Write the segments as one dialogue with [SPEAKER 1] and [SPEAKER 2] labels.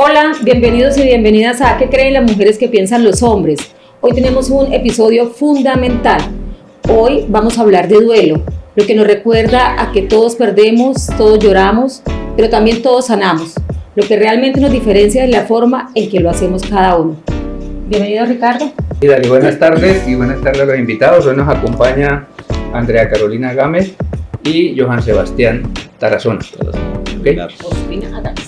[SPEAKER 1] Hola, bienvenidos y bienvenidas a ¿Qué creen las mujeres que piensan los hombres? Hoy tenemos un episodio fundamental. Hoy vamos a hablar de duelo, lo que nos recuerda a que todos perdemos, todos lloramos, pero también todos sanamos. Lo que realmente nos diferencia es la forma en que lo hacemos cada uno. Bienvenido, Ricardo.
[SPEAKER 2] Y Dali, buenas tardes a los invitados. Hoy nos acompaña Andrea Carolina Gámez y Johan Sebastián Tarazona. ¿Okay?
[SPEAKER 1] Ospina Gámez.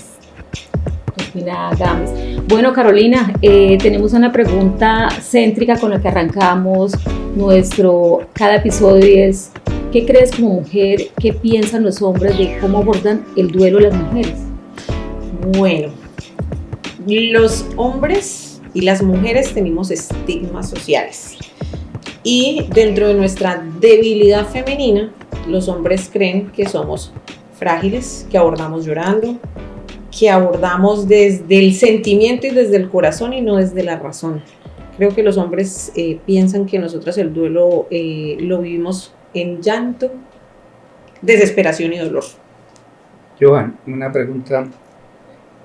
[SPEAKER 1] Bueno, Carolina, tenemos una pregunta céntrica con la que arrancamos cada episodio y es: ¿qué crees como mujer? ¿Qué piensan los hombres de cómo abordan el duelo de las mujeres?
[SPEAKER 3] Bueno, los hombres y las mujeres tenemos estigmas sociales y dentro de nuestra debilidad femenina, los hombres creen que somos frágiles, que abordamos llorando, que abordamos desde el sentimiento y desde el corazón y no desde la razón. Creo que los hombres piensan que nosotras el duelo lo vivimos en llanto, desesperación y dolor.
[SPEAKER 2] Johan, una pregunta.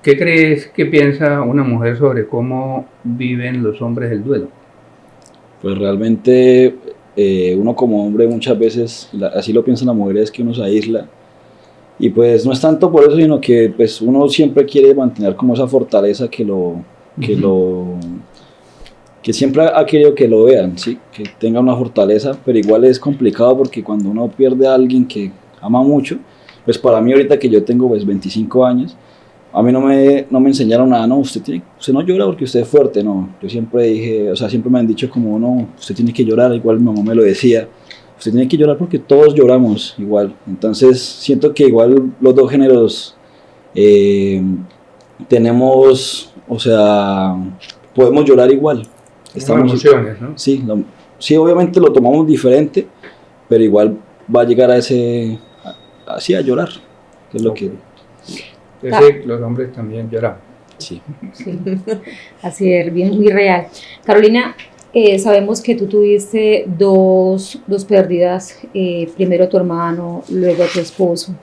[SPEAKER 2] ¿Qué crees que piensa una mujer sobre cómo viven los hombres el duelo?
[SPEAKER 4] Pues realmente uno como hombre muchas veces, así lo piensan las mujeres, que uno se aísla. Y pues no es tanto por eso, sino que pues uno siempre quiere mantener como esa fortaleza que siempre ha querido que lo vean, ¿sí? Que tenga una fortaleza, pero igual es complicado porque cuando uno pierde a alguien que ama mucho, pues para mí ahorita que yo tengo pues 25 años, a mí no me enseñaron nada, no, usted no llora porque usted es fuerte, no. Yo siempre dije, o sea, siempre me han dicho como, no, usted tiene que llorar, igual mi mamá me lo decía. Usted tiene que llorar porque todos lloramos igual. Entonces siento que igual los dos géneros tenemos, o sea, podemos llorar igual.
[SPEAKER 2] Estamos emociones, ¿no?
[SPEAKER 4] Sí, obviamente lo tomamos diferente, pero igual va a llegar así a llorar, que es lo que...
[SPEAKER 2] Es decir, los hombres también lloran.
[SPEAKER 4] Sí.
[SPEAKER 1] Así es, bien, muy real. Carolina, sabemos que tú tuviste dos pérdidas, primero a tu hermano, luego a tu esposo.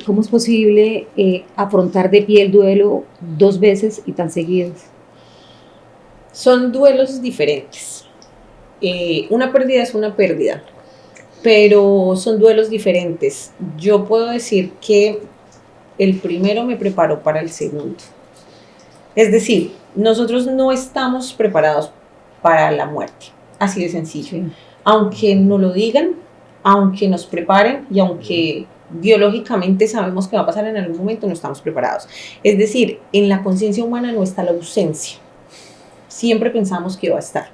[SPEAKER 1] ¿Cómo es posible afrontar de pie el duelo dos veces y tan seguidos?
[SPEAKER 3] Son duelos diferentes. Una pérdida es una pérdida, pero son duelos diferentes. Yo puedo decir que el primero me preparó para el segundo. Es decir, nosotros no estamos preparados para la muerte, así de sencillo. Sí. Aunque no lo digan, aunque nos preparen y aunque biológicamente sabemos que va a pasar en algún momento, no estamos preparados. Es decir, en la conciencia humana no está la ausencia. Siempre pensamos que va a estar.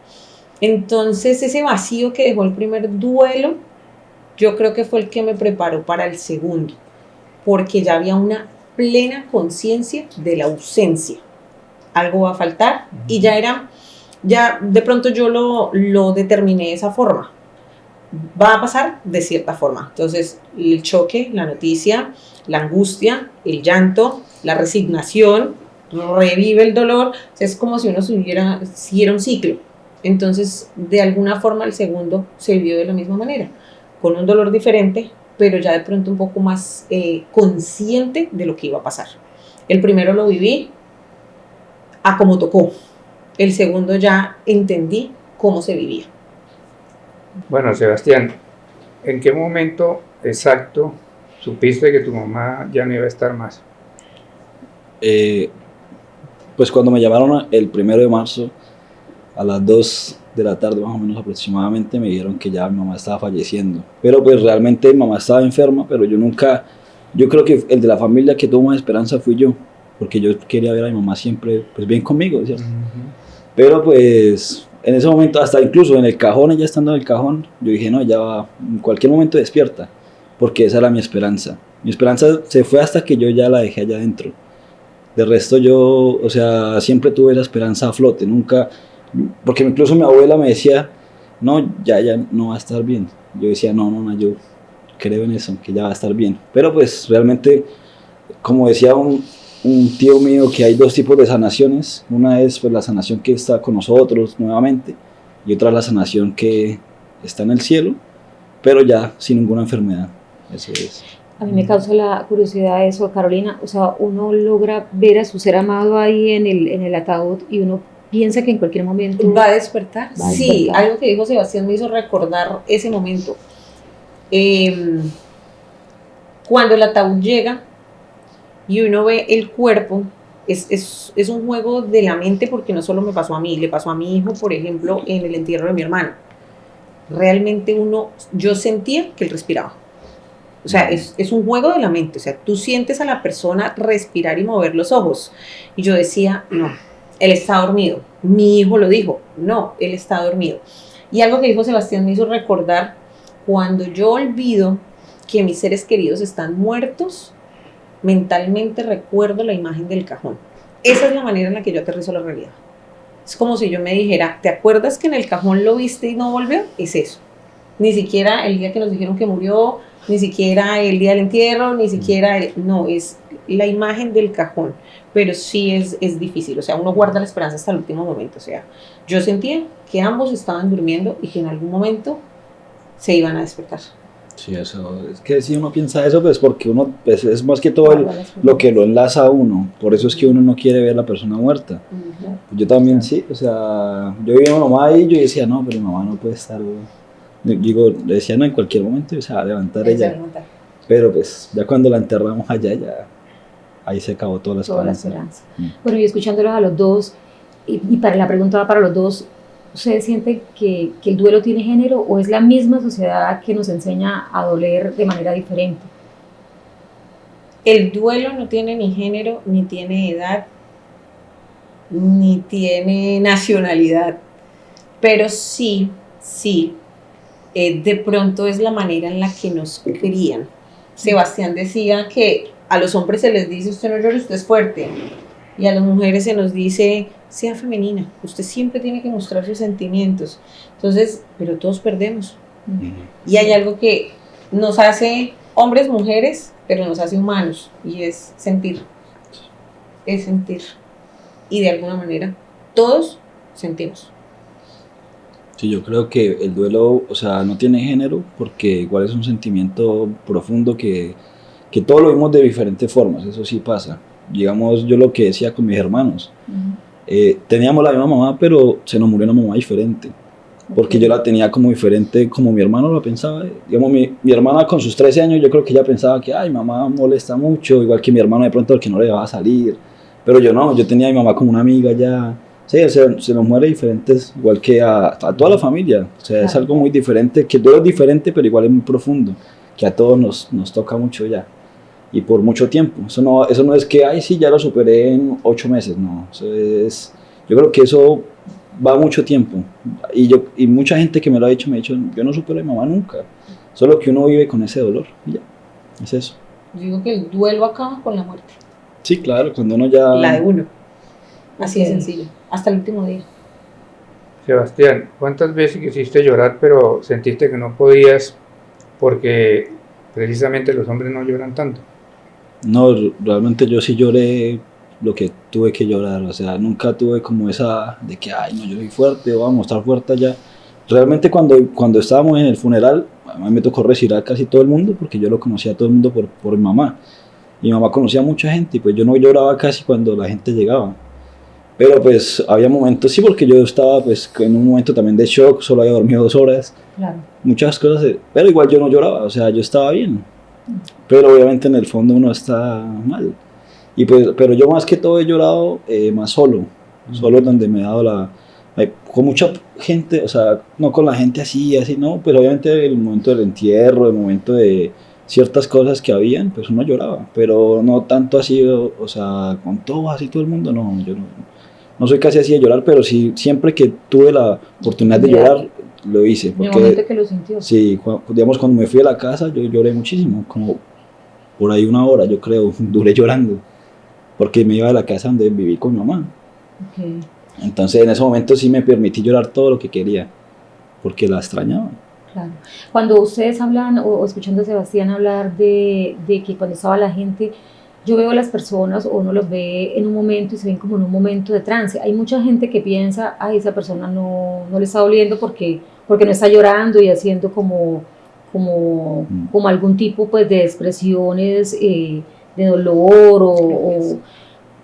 [SPEAKER 3] Entonces, ese vacío que dejó el primer duelo, yo creo que fue el que me preparó para el segundo, porque ya había una plena conciencia de la ausencia. Algo va a faltar y ya de pronto yo lo determiné de esa forma. Va a pasar de cierta forma. Entonces, el choque, la noticia, la angustia, el llanto, la resignación, revive el dolor. Es como si uno siguiera un ciclo. Entonces, de alguna forma, el segundo se vivió de la misma manera, con un dolor diferente, pero ya de pronto un poco más consciente de lo que iba a pasar. El primero lo viví a como tocó. El segundo ya entendí cómo se vivía.
[SPEAKER 2] Bueno, Sebastián, ¿en qué momento exacto supiste que tu mamá ya no iba a estar más?
[SPEAKER 4] Pues cuando me llamaron el 1 de marzo a las 2 de la tarde más o menos aproximadamente, me dijeron que ya mi mamá estaba falleciendo. Pero pues realmente mi mamá estaba enferma, pero yo creo que el de la familia que tuvo más esperanza fui yo, porque yo quería ver a mi mamá siempre pues bien conmigo, ¿cierto? Pero pues en ese momento, hasta incluso en el cajón, ella estando en el cajón, yo dije, no, ya va, en cualquier momento despierta, porque esa era mi esperanza. Mi esperanza se fue hasta que yo ya la dejé allá adentro. De resto yo, o sea, siempre tuve la esperanza a flote, nunca, porque incluso mi abuela me decía, no, ya no va a estar bien. Yo decía, no, yo creo en eso, que ya va a estar bien. Pero pues realmente, como decía un tío mío, que hay dos tipos de sanaciones. Una es pues la sanación que está con nosotros nuevamente, y otra es la sanación que está en el cielo, pero ya sin ninguna enfermedad. Eso es.
[SPEAKER 1] A mí me causa la curiosidad eso, Carolina, o sea, uno logra ver a su ser amado ahí en el ataúd y uno piensa que en cualquier momento
[SPEAKER 3] ¿Va a despertar?
[SPEAKER 1] Va a
[SPEAKER 3] Sí,
[SPEAKER 1] despertar.
[SPEAKER 3] algo que dijo Sebastián me hizo recordar ese momento. Cuando el ataúd llega y uno ve el cuerpo, es un juego de la mente porque no solo me pasó a mí, le pasó a mi hijo, por ejemplo, en el entierro de mi hermano. Realmente yo sentía que él respiraba. O sea, es un juego de la mente. O sea, tú sientes a la persona respirar y mover los ojos. Y yo decía, no, él está dormido. Mi hijo lo dijo, no, él está dormido. Y algo que dijo Sebastián me hizo recordar, cuando yo olvido que mis seres queridos están muertos, mentalmente recuerdo la imagen del cajón. Esa es la manera en la que yo aterrizo la realidad. Es como si yo me dijera, ¿te acuerdas que en el cajón lo viste y no volvió? Es eso. Ni siquiera el día que nos dijeron que murió, ni siquiera el día del entierro, ni siquiera, no, es la imagen del cajón. Pero sí es difícil, o sea, uno guarda la esperanza hasta el último momento. O sea, yo sentía que ambos estaban durmiendo y que en algún momento se iban a despertar.
[SPEAKER 4] Sí, eso, es que si uno piensa eso, pues porque uno, pues es más que todo lo que lo enlaza a uno, por eso es que uno no quiere ver a la persona muerta. Yo también sí, o sea, yo vi a mi mamá ahí y yo decía, no, pero mi mamá no puede estar, digo, le decía, no, en cualquier momento se va a levantar ella, pero pues ya cuando la enterramos allá, ya ahí se acabó toda la esperanza.
[SPEAKER 1] Bueno, y escuchándolos a los dos, y para la pregunta va para los dos, ¿ustedes sienten que el duelo tiene género o es la misma sociedad que nos enseña a doler de manera diferente?
[SPEAKER 3] El duelo no tiene ni género, ni tiene edad, ni tiene nacionalidad, pero sí, de pronto es la manera en la que nos crían. Sebastián decía que a los hombres se les dice, usted no llore, usted es fuerte, y a las mujeres se nos dice, sea femenina, usted siempre tiene que mostrar sus sentimientos. Entonces, pero todos perdemos. Y hay algo que nos hace hombres, mujeres, pero nos hace humanos, y es sentir. Es sentir. Y de alguna manera, todos sentimos.
[SPEAKER 4] Sí, yo creo que el duelo, o sea, no tiene género, porque igual es un sentimiento profundo que todos lo vimos de diferentes formas, eso sí pasa. Digamos, yo lo que decía con mis hermanos, teníamos la misma mamá, pero se nos murió una mamá diferente, porque yo la tenía como diferente, como mi hermano lo pensaba. Digamos, mi hermana con sus 13 años, yo creo que ella pensaba que, ay, mamá molesta mucho, igual que mi hermano de pronto, el que no le dejaba salir, pero yo no, yo tenía a mi mamá como una amiga ya. Sí, se nos muere diferentes, igual que a toda la familia, o sea, es algo muy diferente, que el duelo es diferente, pero igual es muy profundo, que a todos nos toca mucho ya. Y por mucho tiempo. Eso no es que, ay, sí, ya lo superé en 8 meses, no. Yo creo que eso va mucho tiempo. Y mucha gente que me lo ha dicho, me ha dicho, yo no superé a mi mamá nunca. Solo que uno vive con ese dolor. Y ya, es eso.
[SPEAKER 3] Yo digo que el duelo acaba con la muerte.
[SPEAKER 4] Sí, claro, cuando uno ya...
[SPEAKER 3] La de uno. Así de sencillo. Hasta el último día.
[SPEAKER 2] Sebastián, ¿cuántas veces quisiste llorar pero sentiste que no podías porque precisamente los hombres no lloran tanto?
[SPEAKER 4] No, realmente yo sí lloré lo que tuve que llorar, o sea, nunca tuve como esa de que, ay, no, yo soy fuerte, vamos a mostrar fuerte allá. Realmente cuando estábamos en el funeral, a mí me tocó recibir a casi todo el mundo, porque yo lo conocía a todo el mundo por mi mamá. Mi mamá conocía a mucha gente y pues yo no lloraba casi cuando la gente llegaba. Pero pues había momentos, sí, porque yo estaba pues en un momento también de shock, solo había dormido 2 horas,
[SPEAKER 1] Claro.
[SPEAKER 4] muchas cosas, pero igual yo no lloraba, o sea, yo estaba bien. Pero obviamente en el fondo uno está mal. Y pues, pero yo más que todo he llorado más solo donde me he dado con mucha gente, o sea, no con la gente así, no, pero obviamente el momento del entierro, el momento de ciertas cosas que habían, pues uno lloraba, pero no tanto así, o sea, con todo así todo el mundo, no, yo no soy casi así de llorar, pero sí, siempre que tuve la oportunidad de llorar, lo hice.
[SPEAKER 1] En el momento que lo sintió.
[SPEAKER 4] Sí, digamos, cuando me fui a la casa, yo lloré muchísimo, como por ahí 1 hora, yo creo, duré llorando, porque me iba de la casa donde viví con mi mamá.
[SPEAKER 1] Okay.
[SPEAKER 4] Entonces, en ese momento sí me permití llorar todo lo que quería, porque la extrañaba.
[SPEAKER 1] Claro. Cuando ustedes hablan, o escuchando a Sebastián hablar de que cuando estaba la gente, yo veo a las personas, o uno los ve en un momento y se ven como en un momento de trance. Hay mucha gente que piensa, ay, esa persona no le está doliendo porque no está llorando y haciendo como como algún tipo pues de expresiones de dolor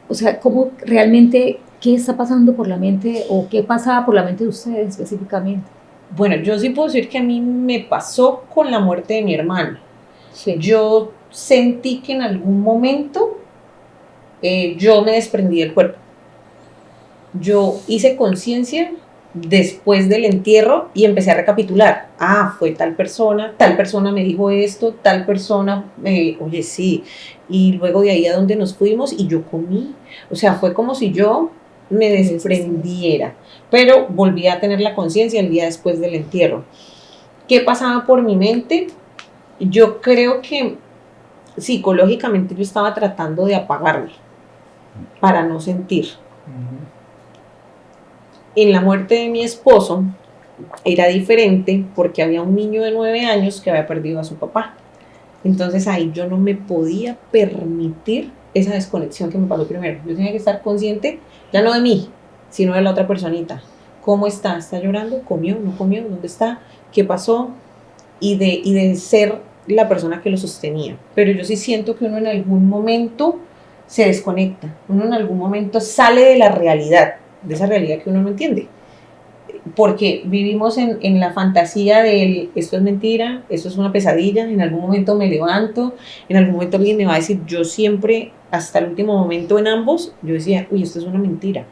[SPEAKER 1] o sea, ¿cómo realmente qué está pasando por la mente o qué pasaba por la mente de ustedes específicamente?
[SPEAKER 3] Bueno, yo sí puedo decir que a mí me pasó con la muerte de mi hermano.
[SPEAKER 1] Sí.
[SPEAKER 3] Yo sentí que en algún momento yo me desprendí del cuerpo. Yo hice conciencia después del entierro y empecé a recapitular. Ah, fue tal persona me dijo esto, tal persona, oye, sí. Y luego de ahí a donde nos fuimos y yo comí. O sea, fue como si yo me desprendiera. Pero volví a tener la conciencia el día después del entierro. ¿Qué pasaba por mi mente? Yo creo que psicológicamente yo estaba tratando de apagarme para no sentir. En la muerte de mi esposo era diferente porque había un niño de 9 años que había perdido a su papá. Entonces ahí yo no me podía permitir esa desconexión que me pasó primero. Yo tenía que estar consciente ya no de mí, sino de la otra personita. ¿Cómo está? ¿Está llorando? ¿Comió? ¿No comió? ¿Dónde está? ¿Qué pasó? Y de ser la persona que lo sostenía. Pero yo sí siento que uno en algún momento se desconecta. Uno en algún momento sale de la realidad, de esa realidad que uno no entiende. Porque vivimos en la fantasía de esto es mentira, esto es una pesadilla, en algún momento me levanto, en algún momento alguien me va a decir, yo siempre, hasta el último momento en ambos, yo decía, uy, esto es una mentira.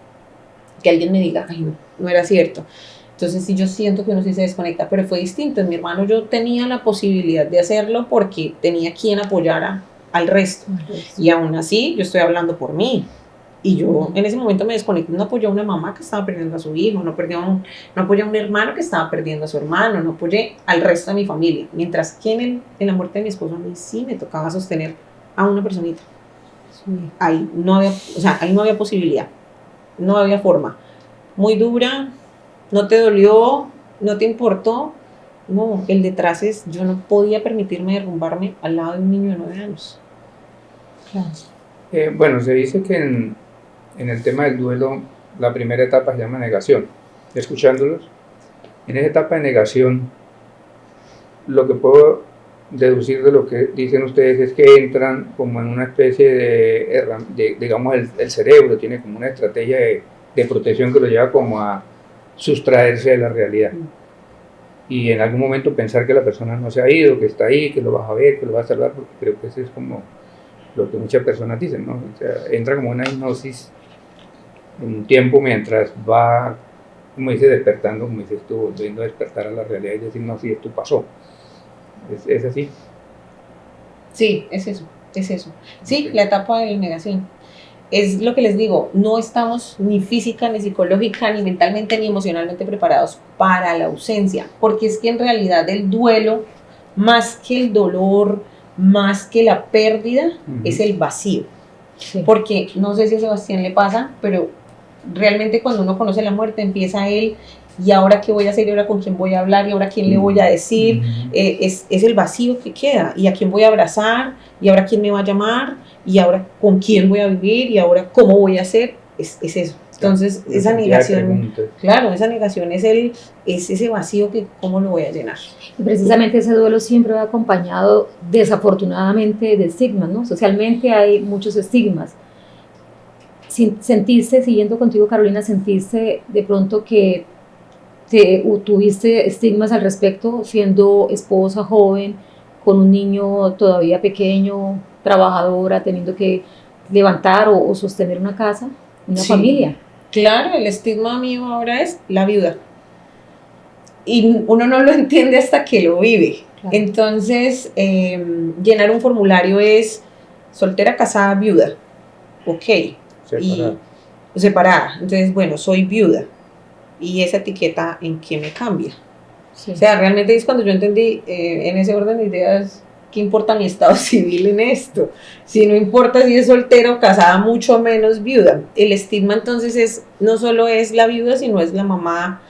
[SPEAKER 3] Que alguien me diga, ay, no era cierto. Entonces sí, yo siento que uno sí se desconecta, pero fue distinto. En mi hermano yo tenía la posibilidad de hacerlo porque tenía quien apoyara al resto. Y aún así, yo estoy hablando por mí. Y yo en ese momento me desconecté, no apoyé a una mamá que estaba perdiendo a su hijo, no apoyé a un hermano que estaba perdiendo a su hermano, no apoyé al resto de mi familia. Mientras que en la muerte de mi esposo a mí sí me tocaba sostener a una personita. Ahí no había posibilidad, no había forma. Muy dura, no te dolió, no te importó. No, el detrás es, yo no podía permitirme derrumbarme al lado de un niño de 9 años.
[SPEAKER 1] Claro.
[SPEAKER 2] Bueno, se dice que en el tema del duelo, la primera etapa se llama negación. Escuchándolos, en esa etapa de negación, lo que puedo deducir de lo que dicen ustedes es que entran como en una especie de digamos, el cerebro tiene como una estrategia de protección que lo lleva como a sustraerse de la realidad. Y en algún momento pensar que la persona no se ha ido, que está ahí, que lo vas a ver, que lo vas a salvar, porque creo que eso es como lo que muchas personas dicen, ¿no? O sea, entra como una hipnosis en un tiempo mientras va, como dice, despertando, como dices tú, volviendo a despertar a la realidad y decir, no, sí, esto pasó. ¿Es así?
[SPEAKER 3] Sí, es eso. Sí, la etapa de la negación. Es lo que les digo, no estamos ni física, ni psicológica, ni mentalmente, ni emocionalmente preparados para la ausencia, porque es que en realidad el duelo, más que el dolor, más que la pérdida, es el vacío. Sí. Porque no sé si a Sebastián le pasa, pero realmente cuando uno conoce la muerte empieza él, y ahora qué voy a hacer, y ahora con quién voy a hablar, y ahora quién le voy a decir, es el vacío que queda, y a quién voy a abrazar, y ahora quién me va a llamar, y ahora con quién voy a vivir, y ahora cómo voy a hacer, es eso. Entonces, esa negación, claro, esa negación es ese vacío que cómo lo voy a llenar.
[SPEAKER 1] Y precisamente ese duelo siempre va acompañado, desafortunadamente, de estigmas, ¿no? Socialmente hay muchos estigmas. ¿Sentiste, siguiendo contigo, Carolina, sentiste de pronto que tuviste estigmas al respecto siendo esposa joven, con un niño todavía pequeño, trabajadora, teniendo que levantar o sostener una casa, una familia?
[SPEAKER 3] Claro, el estigma mío ahora es la viuda. Y uno no lo entiende hasta que lo vive. Claro. Entonces, llenar un formulario es soltera, casada, viuda. Ok.
[SPEAKER 2] Separada.
[SPEAKER 3] Y separada. Entonces, bueno, soy viuda. Y esa etiqueta, ¿en qué me cambia? Sí. O sea, realmente es cuando yo entendí, en ese orden de ideas, ¿qué importa mi estado civil en esto? Si no importa si es soltera o casada, mucho menos viuda. El estigma entonces no solo es la viuda, sino es la mamá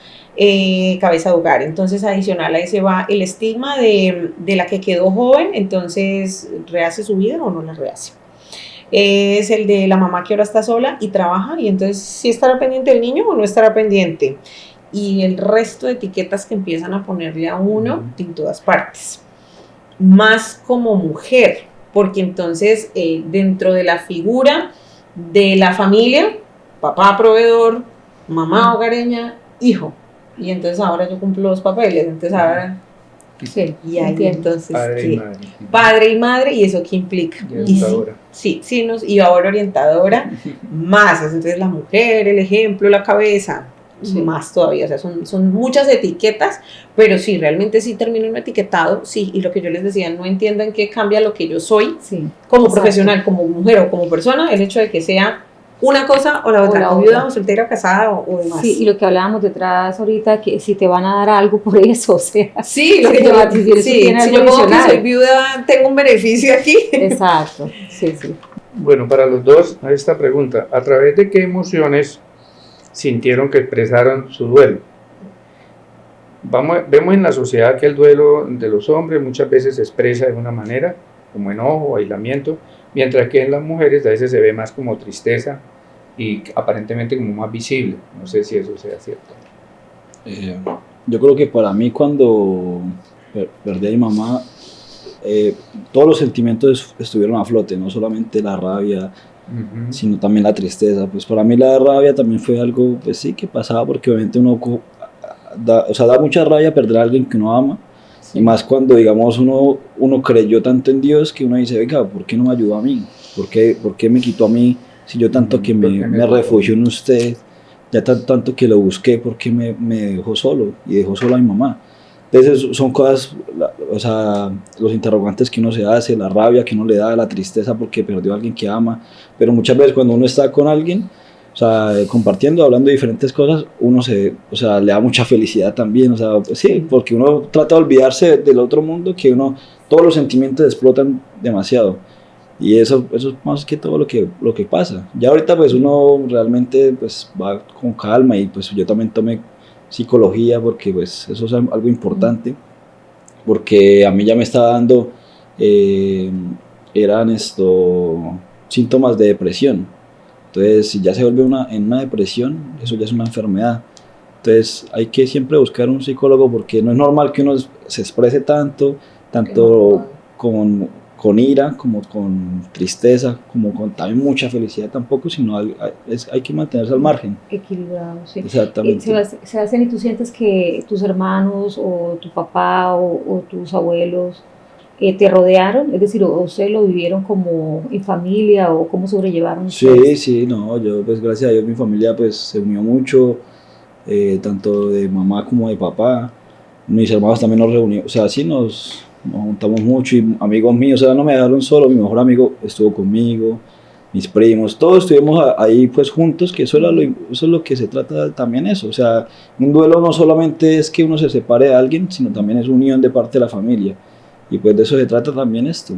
[SPEAKER 3] cabeza de hogar. Entonces adicional a ese va el estigma de la que quedó joven, entonces ¿rehace su vida o no la rehace? Es el de la mamá que ahora está sola y trabaja, y entonces ¿sí estará pendiente del niño o no estará pendiente? Y el resto de etiquetas que empiezan a ponerle a uno en todas partes. más como mujer, porque entonces dentro de la figura de la familia, papá proveedor, mamá hogareña, hijo, y entonces ahora yo cumplo los papeles, entonces ahora...
[SPEAKER 1] Sí,
[SPEAKER 3] Y ahí
[SPEAKER 1] entiendo.
[SPEAKER 3] entonces,
[SPEAKER 2] Padre y
[SPEAKER 3] ¿qué?
[SPEAKER 2] madre.
[SPEAKER 3] Padre y madre, ¿y eso qué implica?
[SPEAKER 2] Y
[SPEAKER 3] Y sí,
[SPEAKER 2] orientadora.
[SPEAKER 3] sí, y ahora orientadora, más, entonces la mujer, el ejemplo, la cabeza,
[SPEAKER 1] Sí.
[SPEAKER 3] más todavía, o sea, son muchas etiquetas, pero sí, realmente sí termino en un etiquetado, sí, y lo que yo les decía, no entiendo en qué cambia lo que yo soy
[SPEAKER 1] Sí.
[SPEAKER 3] como
[SPEAKER 1] Exacto.
[SPEAKER 3] profesional, como mujer o como persona, el hecho de que sea una cosa o la otra,
[SPEAKER 1] la
[SPEAKER 3] o viuda
[SPEAKER 1] otra.
[SPEAKER 3] o soltera o casada o demás.
[SPEAKER 1] Sí, y lo que hablábamos detrás ahorita, que si te van a dar algo por eso, o sea,
[SPEAKER 3] Sí, lo
[SPEAKER 1] si
[SPEAKER 3] que
[SPEAKER 1] te
[SPEAKER 3] yo,
[SPEAKER 1] va a decir, eso
[SPEAKER 3] sí,
[SPEAKER 1] tiene
[SPEAKER 3] si
[SPEAKER 1] algo
[SPEAKER 3] yo pongo que
[SPEAKER 1] adicional.
[SPEAKER 3] soy viuda, tengo un beneficio aquí.
[SPEAKER 1] Exacto, sí, sí.
[SPEAKER 2] Bueno, para los dos, a esta pregunta, ¿a través de qué emociones sintieron que expresaron su duelo? Vemos en la sociedad que el duelo de los hombres muchas veces se expresa de una manera, como enojo, aislamiento, mientras que en las mujeres a veces se ve más como tristeza y aparentemente como más visible. No sé si eso sea cierto.
[SPEAKER 4] Yo creo que para mí cuando perdí a mi mamá, todos los sentimientos estuvieron a flote, no solamente la rabia, sino también la tristeza. Pues para mí la rabia también fue algo, pues sí, que pasaba porque obviamente da mucha rabia perder a alguien que uno ama.
[SPEAKER 1] Sí.
[SPEAKER 4] Y más cuando, digamos, uno creyó tanto en Dios que uno dice, venga, ¿por qué no me ayudó a mí? ¿Por qué me quitó a mí si yo tanto que me refugió en usted, ya tanto que lo busqué, por qué me dejó solo y dejó solo a mi mamá? Entonces son cosas, o sea, los interrogantes que uno se hace, la rabia que uno le da, la tristeza porque perdió a alguien que ama, pero muchas veces cuando uno está con alguien, o sea, compartiendo, hablando de diferentes cosas, uno o sea, le da mucha felicidad también, o sea, sí, porque uno trata de olvidarse del otro mundo, que todos los sentimientos explotan demasiado, y eso es más que todo lo que pasa. Ya ahorita pues uno realmente pues va con calma y pues yo también tomé psicología porque pues eso es algo importante, porque a mí ya me estaba dando, eran síntomas de depresión. Entonces, si ya se vuelve en una depresión, eso ya es una enfermedad. Entonces, hay que siempre buscar un psicólogo porque no es normal que uno se exprese tanto con ira, como con tristeza, como con también mucha felicidad tampoco, sino hay que mantenerse al margen.
[SPEAKER 1] Equilibrado, sí.
[SPEAKER 4] Exactamente.
[SPEAKER 1] Sebastián, ¿y tú sientes que tus hermanos o tu papá o tus abuelos te rodearon? Es decir, ¿o ustedes lo vivieron como en familia o cómo sobrellevaron ustedes?
[SPEAKER 4] Sí, no, yo pues gracias a Dios mi familia pues se unió mucho, tanto de mamá como de papá. Mis hermanos también nos reunimos, o sea, sí nos juntamos mucho y amigos míos, o sea, no me dejaron solo, mi mejor amigo estuvo conmigo, mis primos, todos estuvimos ahí pues juntos, que eso es lo que se trata también eso, o sea, un duelo no solamente es que uno se separe de alguien, sino también es unión de parte de la familia, y pues de eso se trata también esto.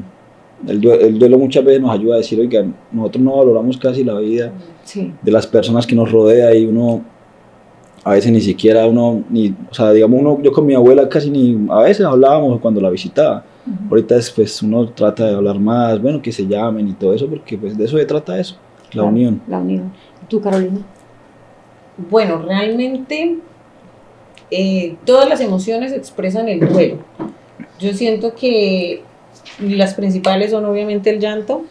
[SPEAKER 4] El duelo muchas veces nos ayuda a decir, oigan, nosotros no valoramos casi la vida
[SPEAKER 1] Sí.
[SPEAKER 4] de las personas que nos rodea y uno a veces ni siquiera o sea, digamos yo con mi abuela casi a veces hablábamos cuando la visitaba. Ahorita pues uno trata de hablar más, bueno, que se llamen y todo eso, porque pues de eso se trata eso, la unión.
[SPEAKER 1] La unión. ¿Y tú, Carolina?
[SPEAKER 3] Bueno, realmente todas las emociones expresan el duelo. Yo siento que las principales son obviamente el llanto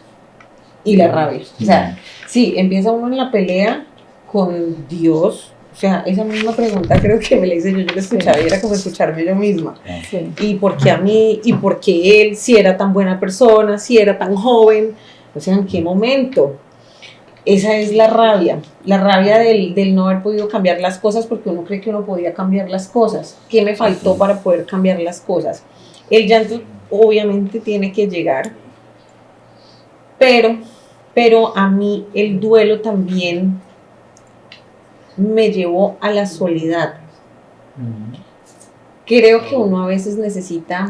[SPEAKER 3] y la rabia. O sea, sí, empieza uno en la pelea con Dios. O sea, esa misma pregunta creo que me la hice yo la escuchaba y era como escucharme yo misma.
[SPEAKER 1] Sí.
[SPEAKER 3] ¿Y por qué a mí? ¿Y por qué él? Si era tan buena persona, si era tan joven. O sea, ¿en qué momento? Esa es la rabia del no haber podido cambiar las cosas porque uno cree que uno podía cambiar las cosas. ¿Qué me faltó para poder cambiar las cosas? El llanto obviamente tiene que llegar, pero a mí el duelo también me llevó a la soledad. Creo que uno a veces necesita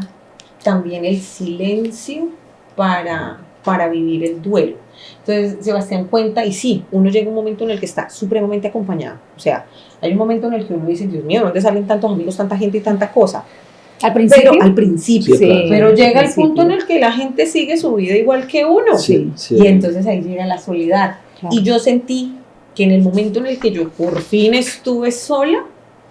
[SPEAKER 3] también el silencio para vivir el duelo. Entonces Sebastián cuenta, y sí, uno llega a un momento en el que está supremamente acompañado. O sea, hay un momento en el que uno dice, Dios mío, ¿dónde salen tantos amigos, tanta gente y tanta cosa?
[SPEAKER 1] ¿Al principio?
[SPEAKER 3] Pero al principio,
[SPEAKER 4] Sí, claro.
[SPEAKER 3] pero llega el
[SPEAKER 1] principio.
[SPEAKER 3] punto en el que la gente sigue su vida igual que uno.
[SPEAKER 4] Sí.
[SPEAKER 3] Y entonces ahí llega la soledad.
[SPEAKER 1] Claro.
[SPEAKER 3] Y yo sentí que en el momento en el que yo por fin estuve sola,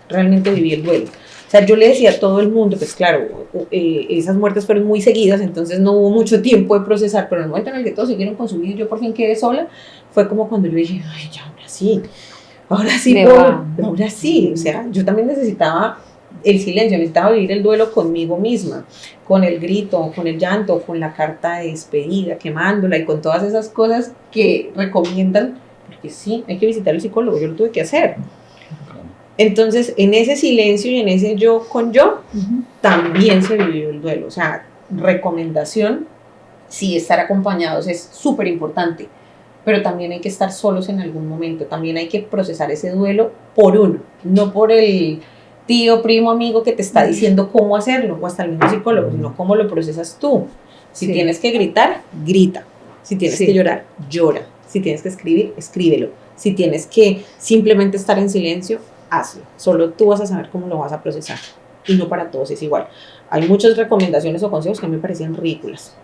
[SPEAKER 3] realmente viví el duelo. O sea, yo le decía a todo el mundo, pues claro, esas muertes fueron muy seguidas, entonces no hubo mucho tiempo de procesar, pero en el momento en el que todos siguieron con su vida y yo por fin quedé sola, fue como cuando yo dije, ay, ya, ahora sí, ahora sí, o sea, yo también necesitaba el silencio, necesitaba vivir el duelo conmigo misma, con el grito, con el llanto, con la carta de despedida, quemándola y con todas esas cosas que recomiendan, porque sí, hay que visitar al psicólogo, yo lo tuve que hacer. Entonces, en ese silencio y en ese yo con yo, también se vivió el duelo. O sea, recomendación, sí, estar acompañados es súper importante, pero también hay que estar solos en algún momento, también hay que procesar ese duelo por uno, no por el tío, primo, amigo que te está diciendo cómo hacerlo, o hasta el mismo psicólogo, sino cómo lo procesas tú. Si tienes que gritar, grita. Si tienes que llorar, llora. Si tienes que escribir, escríbelo. Si tienes que simplemente estar en silencio, hazlo. Solo tú vas a saber cómo lo vas a procesar. Y no para todos es igual. Hay muchas recomendaciones o consejos que a mí me parecían ridículas.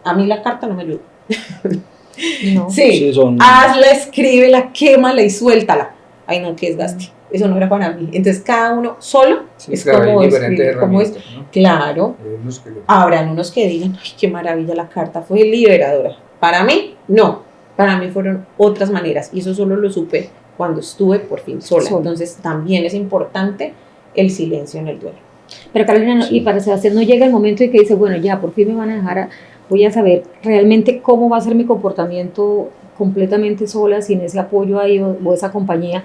[SPEAKER 3] A mí la carta no me ayuda.
[SPEAKER 1] No.
[SPEAKER 3] Sí, hazla, escríbela, quémala y suéltala. Ay, no, que desgaste. Eso no era para mí. Entonces, cada uno solo es
[SPEAKER 2] claro,
[SPEAKER 3] como
[SPEAKER 2] escribir,
[SPEAKER 3] como es. ¿No? Claro. Habrán unos que digan, ay, qué maravilla, la carta fue liberadora. Para mí, no. Para mí fueron otras maneras. Y eso solo lo supe cuando estuve por fin sola. Entonces, también es importante el silencio en el duelo.
[SPEAKER 1] Pero Carolina, y para Sebastián no llega el momento en que dice, bueno, ya, por fin me van a dejar, voy a saber realmente cómo va a ser mi comportamiento completamente sola, sin ese apoyo ahí o esa compañía.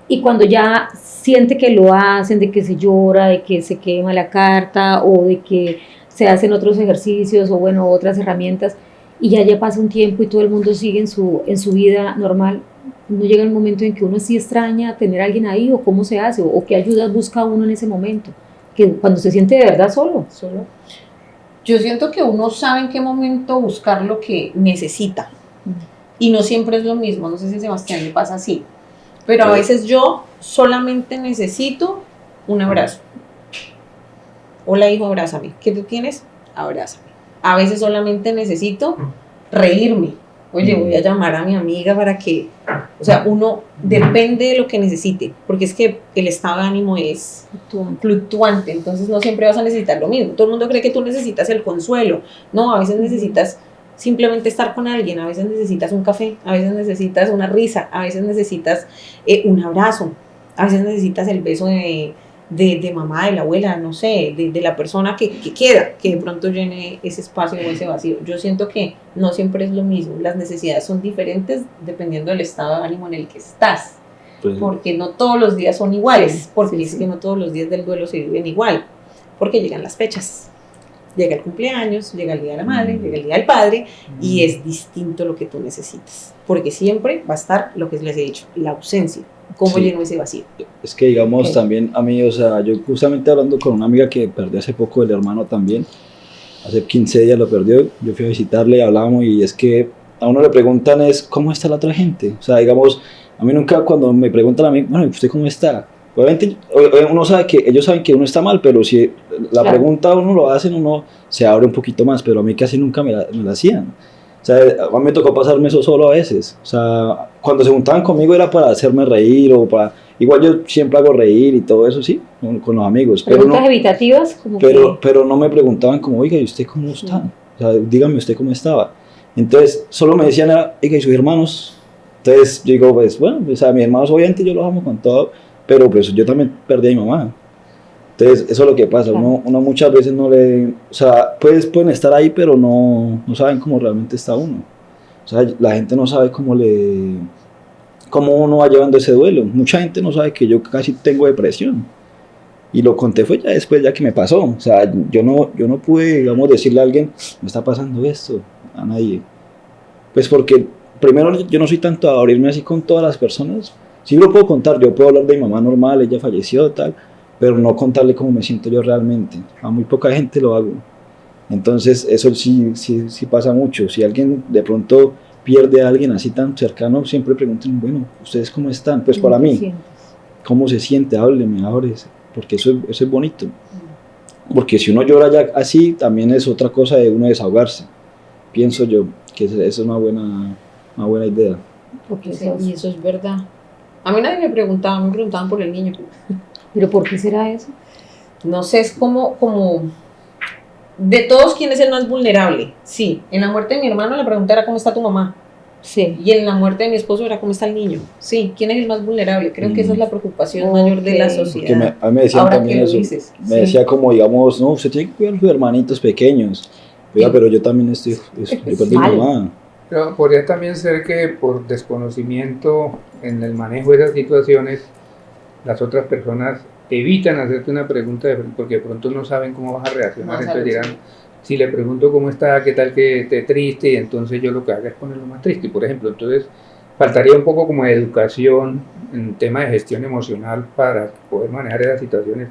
[SPEAKER 1] Y cuando ya siente que lo hacen, de que se llora, de que se quema la carta o de que se hacen otros ejercicios o bueno, otras herramientas y ya pasa un tiempo y todo el mundo sigue en su vida normal, ¿no llega el momento en que uno sí extraña tener a alguien ahí o cómo se hace o qué ayudas busca uno en ese momento? Que cuando se siente de verdad solo.
[SPEAKER 3] Yo siento que uno sabe en qué momento buscar lo que necesita y no siempre es lo mismo, no sé si a Sebastián le pasa así. Pero a veces yo solamente necesito un abrazo. Hola, hijo, abrázame. ¿Qué tú tienes? Abrázame. A veces solamente necesito reírme. Oye, voy a llamar a mi amiga para que... O sea, uno depende de lo que necesite, porque es que el estado de ánimo es fluctuante, entonces no siempre vas a necesitar lo mismo. Todo el mundo cree que tú necesitas el consuelo. No, a veces necesitas simplemente estar con alguien, a veces necesitas un café, a veces necesitas una risa, a veces necesitas un abrazo, a veces necesitas el beso de mamá, de la abuela, no sé, de la persona que queda, que de pronto llene ese espacio o ese vacío. Yo siento que no siempre es lo mismo, las necesidades son diferentes dependiendo del estado de ánimo en el que estás, porque no todos los días son iguales, porque es que no todos los días del duelo se viven igual, porque llegan las fechas. Llega el cumpleaños, llega el día de la madre, llega el día del padre y es distinto lo que tú necesitas, porque siempre va a estar lo que les he dicho, la ausencia, cómo lleno ese vacío.
[SPEAKER 4] Es que digamos también a mí, o sea, yo justamente hablando con una amiga que perdió hace poco el hermano también, hace 15 días lo perdió, yo fui a visitarle, hablamos y es que a uno le preguntan es ¿cómo está la otra gente? O sea, digamos, a mí nunca cuando me preguntan a mí, bueno, ¿usted cómo está? Obviamente uno sabe que ellos saben que uno está mal, pero si la pregunta uno lo hacen, uno se abre un poquito más, pero a mí casi nunca me la hacían. O sea, a mí me tocó pasarme eso solo a veces. O sea, cuando se juntaban conmigo era para hacerme reír o para... Igual yo siempre hago reír y todo eso, sí, con los amigos.
[SPEAKER 1] ¿Preguntas evitativas? Como
[SPEAKER 4] pero no me preguntaban como, oiga, ¿y usted cómo está? O sea, dígame usted cómo estaba. Entonces, solo me decían, oiga, ¿y sus hermanos? Entonces, yo digo, pues, bueno, o sea, mis hermanos obviamente yo los amo con todo, pero pues yo también perdí a mi mamá. Entonces, eso es lo que pasa, uno muchas veces no le... O sea, pueden estar ahí, pero no saben cómo realmente está uno. O sea, la gente no sabe cómo uno va llevando ese duelo. Mucha gente no sabe que yo casi tengo depresión. Y lo conté fue ya después, ya que me pasó. O sea, yo no pude, digamos, decirle a alguien, me está pasando esto, a nadie. Pues porque, primero, yo no soy tanto a abrirme así con todas las personas. Sí lo puedo contar, yo puedo hablar de mi mamá normal, ella falleció, tal, pero no contarle cómo me siento yo realmente. A muy poca gente lo hago. Entonces, eso sí pasa mucho. Si alguien de pronto pierde a alguien así tan cercano, siempre pregunten, bueno, ¿ustedes cómo están? Pues para mí, ¿cómo se siente? Hábleme, ábrese, porque eso es bonito. Porque si uno llora ya así, también es otra cosa de uno desahogarse. Pienso yo que esa es una buena idea.
[SPEAKER 3] Y eso es verdad. A mí nadie me preguntaban por el niño.
[SPEAKER 1] ¿Pero por qué será eso?
[SPEAKER 3] No sé, es como de todos, ¿quién es el más vulnerable? Sí, en la muerte de mi hermano la pregunta era ¿cómo está tu mamá?
[SPEAKER 1] Sí.
[SPEAKER 3] Y en la muerte de mi esposo era ¿cómo está el niño? Sí, ¿quién es el más vulnerable? Creo que esa es la preocupación mayor de la
[SPEAKER 1] Ok.
[SPEAKER 3] sociedad.
[SPEAKER 4] Porque a mí me decían
[SPEAKER 3] Ahora
[SPEAKER 4] también
[SPEAKER 3] que lo
[SPEAKER 4] eso.
[SPEAKER 3] dices,
[SPEAKER 4] Me
[SPEAKER 3] sí.
[SPEAKER 4] decía como, digamos, no, usted tiene que cuidar a sus hermanitos pequeños. Oiga,
[SPEAKER 3] Sí.
[SPEAKER 4] pero yo también yo perdí a mi
[SPEAKER 1] Malo.
[SPEAKER 4] mamá.
[SPEAKER 2] Pero podría también ser que por desconocimiento en el manejo de esas situaciones, las otras personas evitan hacerte una pregunta porque de pronto no saben cómo vas a reaccionar.
[SPEAKER 3] Más
[SPEAKER 2] Entonces dirán,
[SPEAKER 3] algo,
[SPEAKER 2] si le pregunto cómo está, qué tal que esté triste, y entonces yo lo que haga es ponerlo más triste, por ejemplo. Entonces faltaría un poco como de educación en tema de gestión emocional para poder manejar esas situaciones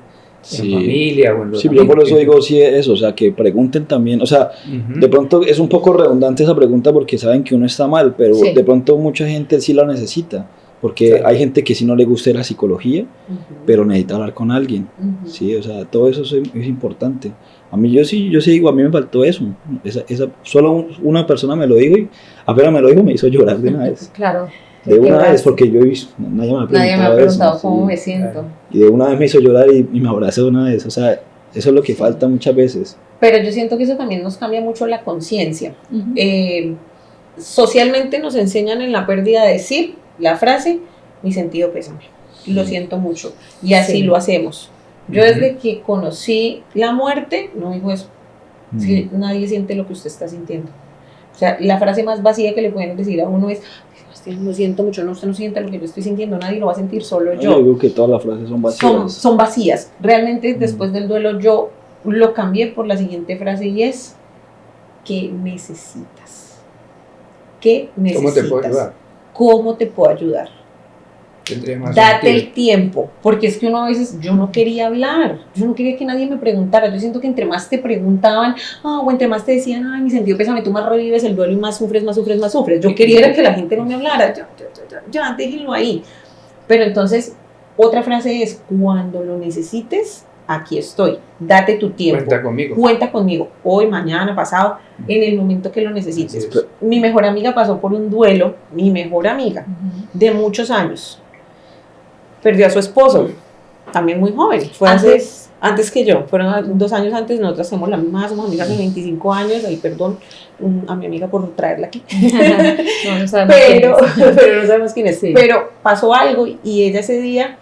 [SPEAKER 2] en familia o en los
[SPEAKER 4] Sí, yo por
[SPEAKER 2] amigos.
[SPEAKER 4] eso digo sí eso, o sea, que pregunten también, o sea,
[SPEAKER 2] Ujú.
[SPEAKER 4] de pronto es un poco redundante esa pregunta porque saben que uno está mal, pero
[SPEAKER 1] Sí.
[SPEAKER 4] de pronto mucha gente sí la necesita, porque
[SPEAKER 2] Claro.
[SPEAKER 4] hay gente que sí no le gusta la psicología,
[SPEAKER 3] Ujú.
[SPEAKER 4] pero necesita hablar con alguien,
[SPEAKER 3] Ujú.
[SPEAKER 4] sí, o sea, todo eso es importante. A mí yo sí digo, a mí me faltó eso, solo una persona me lo dijo y apenas me lo dijo me hizo llorar de una vez.
[SPEAKER 1] Claro.
[SPEAKER 4] De una
[SPEAKER 1] Quebraste.
[SPEAKER 4] vez, porque yo nadie me ha preguntado,
[SPEAKER 3] Nadie me ha preguntado
[SPEAKER 4] eso,
[SPEAKER 3] cómo
[SPEAKER 4] sí.
[SPEAKER 3] me siento.
[SPEAKER 4] Y de una vez me hizo llorar y me abrazó de una vez, o sea, eso es lo que falta muchas veces.
[SPEAKER 3] Pero yo siento que eso también nos cambia mucho la conciencia.
[SPEAKER 1] Ujú.
[SPEAKER 3] Socialmente nos enseñan en la pérdida a decir la frase, mi sentido pésame, lo siento mucho, y así
[SPEAKER 1] Sí.
[SPEAKER 3] lo hacemos. Yo
[SPEAKER 2] Ujú.
[SPEAKER 3] desde que conocí la muerte, no digo eso, es que nadie siente lo que usted está sintiendo. O sea, la frase más vacía que le pueden decir a uno es, Sebastián, lo siento mucho, no, usted no siente lo que yo estoy sintiendo, nadie lo va a sentir, solo
[SPEAKER 4] Yo
[SPEAKER 3] yo.
[SPEAKER 4] digo que todas las frases son vacías.
[SPEAKER 3] Son vacías. Realmente después del duelo yo lo cambié por la siguiente frase y es, ¿qué necesitas? ¿Qué necesitas?
[SPEAKER 2] ¿Cómo te puedo ayudar?
[SPEAKER 3] ¿Cómo te puedo ayudar?
[SPEAKER 2] Tendría más
[SPEAKER 3] Date
[SPEAKER 2] sentido.
[SPEAKER 3] el tiempo, porque es que uno a veces, yo no quería hablar, yo no quería que nadie me preguntara, yo siento que entre más te preguntaban, o entre más te decían, ay, mi sentido pésame, tú más revives el duelo y más sufres, más sufres, más sufres. Yo quería era que la gente no me hablara, ya, déjenlo ahí. Pero entonces, otra frase es, cuando lo necesites, aquí estoy, date tu tiempo.
[SPEAKER 2] Cuenta conmigo.
[SPEAKER 3] Cuenta conmigo, hoy, mañana, pasado, en el momento que lo necesites.
[SPEAKER 2] Así es.
[SPEAKER 3] Mi mejor amiga pasó por un duelo, mi mejor amiga,
[SPEAKER 1] Ujú.
[SPEAKER 3] de muchos años. Perdió a su esposo, también muy joven. Fue antes que yo, fueron 2 años antes. Nosotras somos la misma, somos amigas de 25 años. Ahí, perdón a mi amiga por traerla aquí.
[SPEAKER 1] No sabemos
[SPEAKER 3] pero,
[SPEAKER 1] quién es.
[SPEAKER 3] pero no sabemos quién es.
[SPEAKER 1] Sí.
[SPEAKER 3] Pero pasó algo y ella ese día,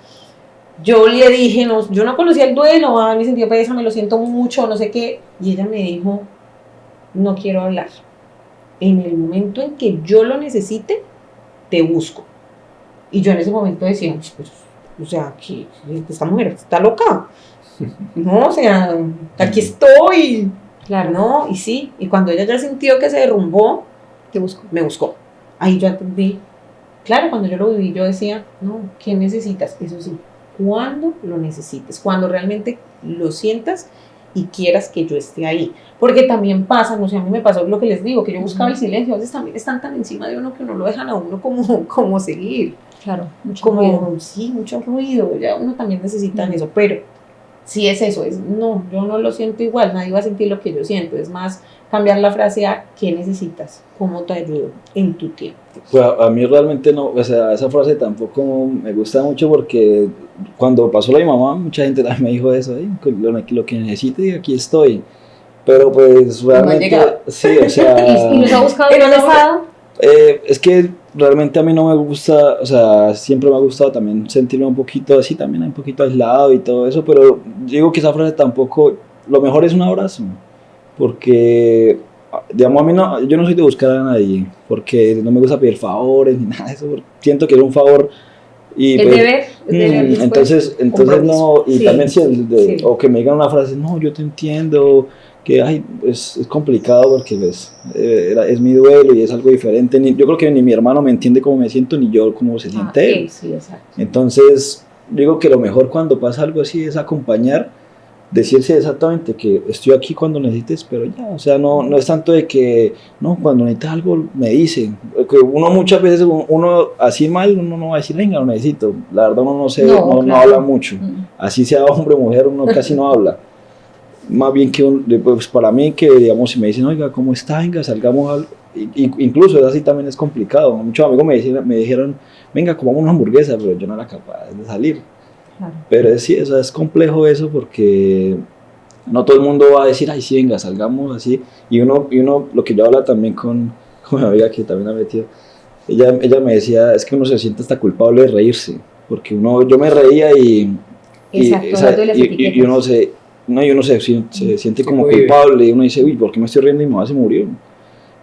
[SPEAKER 3] yo le dije, no, yo no conocía el duelo, mi sentido pésame, lo siento mucho, no sé qué. Y ella me dijo, no quiero hablar. En el momento en que yo lo necesite, te busco. Y yo en ese momento decía, pues, o sea, que esta mujer está loca. No, o sea, aquí estoy.
[SPEAKER 1] Claro.
[SPEAKER 3] No, y sí, y cuando ella ya sintió que se derrumbó,
[SPEAKER 1] Te busco.
[SPEAKER 3] me buscó. Ahí yo entendí. Claro, cuando yo lo viví, yo decía, no, ¿qué necesitas? Eso sí, cuando lo necesites, cuando realmente lo sientas y quieras que yo esté ahí. Porque también pasa, no sé, a mí me pasó lo que les digo, que yo buscaba el silencio, a veces también están tan encima de uno que no lo dejan a uno como seguir.
[SPEAKER 1] Claro. Mucho
[SPEAKER 3] Como,
[SPEAKER 1] ruido.
[SPEAKER 3] sí, mucho ruido, ya uno también necesita eso, pero sí es eso, no, yo no lo siento igual, nadie va a sentir lo que yo siento, es más cambiar la frase a ¿qué necesitas? ¿Cómo te ayudo en tu tiempo?
[SPEAKER 4] Pues a mí realmente no, o sea, esa frase tampoco me gusta mucho porque cuando pasó lo de mi mamá, mucha gente también me dijo eso, lo que necesite, aquí estoy. Pero pues realmente,
[SPEAKER 3] llegado.
[SPEAKER 4] sí, o sea,
[SPEAKER 1] ¿Y nos ha buscado en
[SPEAKER 3] Pero
[SPEAKER 1] dónde
[SPEAKER 3] no-
[SPEAKER 1] ha estado?
[SPEAKER 4] es que realmente a mí no me gusta, o sea, siempre me ha gustado también sentirme un poquito así, también un poquito aislado y todo eso, pero digo que esa frase tampoco, lo mejor es un abrazo, porque, digamos, a mí no, yo no soy de buscar a nadie, porque no me gusta pedir favores ni nada de eso, porque siento que es un favor y
[SPEAKER 1] Es
[SPEAKER 4] pues,
[SPEAKER 1] deber. Es deber después.
[SPEAKER 4] entonces no, y
[SPEAKER 1] Sí,
[SPEAKER 4] también si
[SPEAKER 1] sí.
[SPEAKER 4] o que me digan una frase, no, yo te entiendo, que ay, es complicado porque pues, es mi duelo y es algo diferente, yo creo que ni mi hermano me entiende cómo me siento, ni yo cómo se siente él.
[SPEAKER 1] Sí, exacto.
[SPEAKER 4] Entonces, digo que lo mejor cuando pasa algo así es acompañar, decirse exactamente que estoy aquí cuando necesites, pero ya, o sea, no es tanto de que, no, cuando necesitas algo me dicen, porque uno muchas veces, uno así mal, uno no va a decir, venga, lo necesito, la verdad uno no
[SPEAKER 1] Claro.
[SPEAKER 4] habla mucho,
[SPEAKER 1] Mm.
[SPEAKER 4] así sea hombre o mujer, uno casi no habla, más bien que, pues para mí que, digamos, si me dicen, oiga, ¿cómo está? Venga, salgamos algo, incluso así también es complicado, muchos amigos me dijeron, venga, comamos una hamburguesa, pero yo no era capaz de salir.
[SPEAKER 1] Claro.
[SPEAKER 4] Pero sí, o sea, es complejo eso porque no todo el mundo va a decir, ay, sí, venga, salgamos así. Y uno lo que yo hablo también con mi amiga que también ha metido, ella me decía, es que uno se siente hasta culpable de reírse, porque yo me reía
[SPEAKER 1] Exacto, hablando de las
[SPEAKER 4] y
[SPEAKER 1] etiquetas.
[SPEAKER 4] uno se siente como
[SPEAKER 2] cohibe.
[SPEAKER 4] culpable y uno dice, uy, ¿por qué me estoy riendo y mi mamá se murió?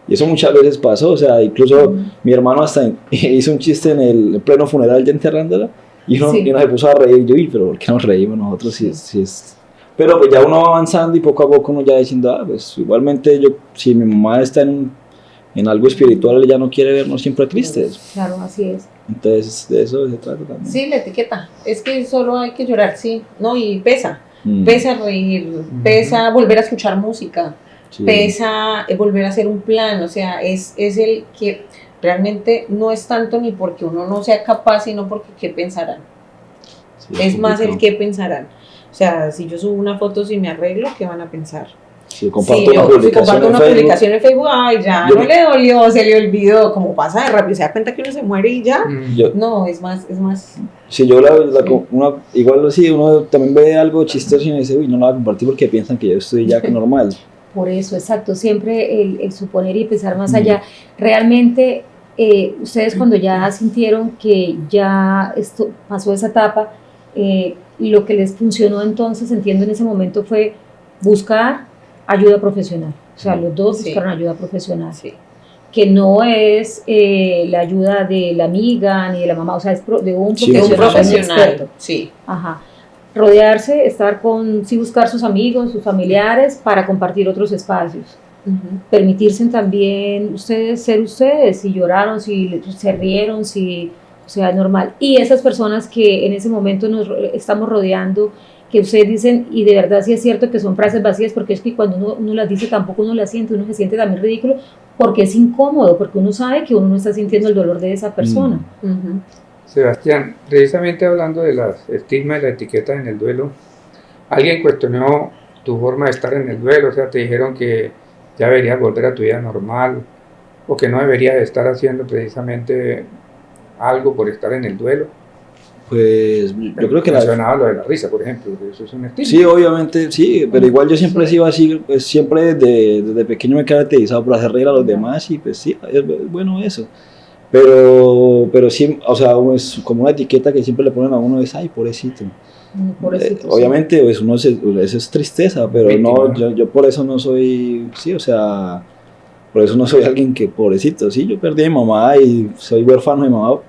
[SPEAKER 4] Y eso muchas veces pasó, o sea, incluso mi hermano hasta hizo un chiste en pleno funeral ya enterrándola y
[SPEAKER 1] Sí.
[SPEAKER 4] uno se puso a reír, yo, uy, pero ¿por qué nos reímos nosotros si es... Pero pues ya uno va avanzando y poco a poco uno ya diciendo, pues igualmente si mi mamá está en algo espiritual, ella no quiere vernos siempre tristes.
[SPEAKER 1] Claro, así es.
[SPEAKER 4] Entonces de eso se trata también.
[SPEAKER 3] Sí, la etiqueta. Es que solo hay que llorar, sí. No, y pesa.
[SPEAKER 4] Mm,
[SPEAKER 3] Pesa reír, pesa volver a escuchar música,
[SPEAKER 4] sí.
[SPEAKER 3] pesa volver a hacer un plan. O sea, es el que realmente no es tanto ni porque uno no sea capaz, sino porque qué pensarán.
[SPEAKER 4] Sí,
[SPEAKER 3] Es más el
[SPEAKER 4] complicado.
[SPEAKER 3] qué pensarán. O sea, si yo subo una foto, si me arreglo, ¿qué van a pensar?
[SPEAKER 4] Si comparto
[SPEAKER 3] Si
[SPEAKER 4] una
[SPEAKER 3] yo
[SPEAKER 4] publicación
[SPEAKER 3] comparto
[SPEAKER 4] en
[SPEAKER 3] una
[SPEAKER 4] Facebook,
[SPEAKER 3] publicación en Facebook, ay, ya
[SPEAKER 4] Yo
[SPEAKER 3] no
[SPEAKER 4] me-
[SPEAKER 3] le dolió, se le olvidó, como pasa de rápido, se da cuenta que uno se muere y ya.
[SPEAKER 4] yo,
[SPEAKER 3] No, es más,
[SPEAKER 4] si yo igual sí, uno también ve algo chistoso y me dice, uy, no lo voy a compartir porque piensan que yo estoy ya normal.
[SPEAKER 1] Por eso, exacto, siempre el suponer y pensar más
[SPEAKER 4] Mm.
[SPEAKER 1] allá. Realmente, ustedes cuando ya sintieron que ya esto pasó esa etapa, lo que les funcionó entonces, entiendo en ese momento, fue buscar ayuda profesional. O sea, los dos
[SPEAKER 3] Sí.
[SPEAKER 1] buscaron ayuda profesional,
[SPEAKER 3] sí.
[SPEAKER 1] que no es la ayuda de la amiga ni de la mamá, o sea, es de un
[SPEAKER 4] Sí,
[SPEAKER 3] De un
[SPEAKER 1] profesional,
[SPEAKER 4] sí,
[SPEAKER 3] profesional, sí.
[SPEAKER 1] Ajá. Rodearse, estar sí buscar sus amigos, sus familiares para compartir otros espacios. Permitirse también ustedes ser ustedes, si lloraron, si se rieron, si, o sea, es normal. Y esas personas que en ese momento nos estamos rodeando, que ustedes dicen, y de verdad sí es cierto que son frases vacías, porque es que cuando uno las dice tampoco uno las siente, uno se siente también ridículo, porque es incómodo, porque uno sabe que uno no está sintiendo el dolor de esa persona.
[SPEAKER 3] Ujú.
[SPEAKER 2] Sebastián, precisamente hablando de las estigmas y la etiqueta en el duelo, alguien cuestionó tu forma de estar en el duelo, o sea, te dijeron que ya deberías volver a tu vida normal o que no deberías estar haciendo precisamente algo por estar en el duelo.
[SPEAKER 4] Pues yo creo que
[SPEAKER 2] mencionaba lo de la risa, por ejemplo, que eso es un estigma.
[SPEAKER 4] sí, obviamente, sí, pero igual yo siempre he sido así, pues siempre desde pequeño me he caracterizado por hacer reír a los demás y pues sí, es bueno eso. Pero sí, o sea, es como una etiqueta que siempre le ponen a uno, es, ay, pobrecito.
[SPEAKER 1] Por eso,
[SPEAKER 4] Obviamente, pues eso es tristeza, pero
[SPEAKER 2] Víctima,
[SPEAKER 4] no,
[SPEAKER 2] ¿no?
[SPEAKER 4] yo por eso no soy, sí, o sea, por eso no soy alguien que, pobrecito, sí, yo perdí a mi mamá y soy huérfano de mi mamá,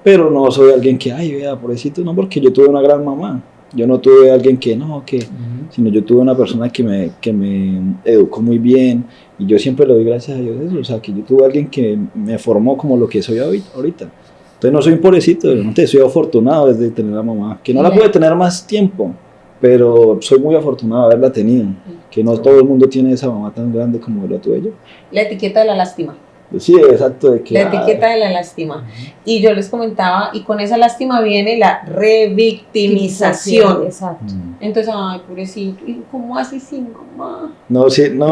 [SPEAKER 4] pero no soy alguien que, ay, vea, pobrecito, no, porque yo tuve una gran mamá. Yo no tuve alguien que, no, sino yo tuve una persona que me educó muy bien y yo siempre le doy gracias a Dios eso, o sea, que yo tuve alguien que me formó como lo que soy ahorita. Entonces no soy un pobrecito, soy afortunado desde tener a mamá, que no la pude tener más tiempo, pero soy muy afortunado de haberla tenido, que no todo el mundo tiene esa mamá tan grande como la tuve yo.
[SPEAKER 3] La etiqueta de la lástima.
[SPEAKER 4] Sí, exacto, de que...
[SPEAKER 3] La etiqueta de la lástima. Y yo les comentaba, y con esa lástima viene la revictimización.
[SPEAKER 1] Exacto.
[SPEAKER 3] Entonces, ay, pobrecito, ¿y cómo así sin mamá?
[SPEAKER 4] No, sí, no.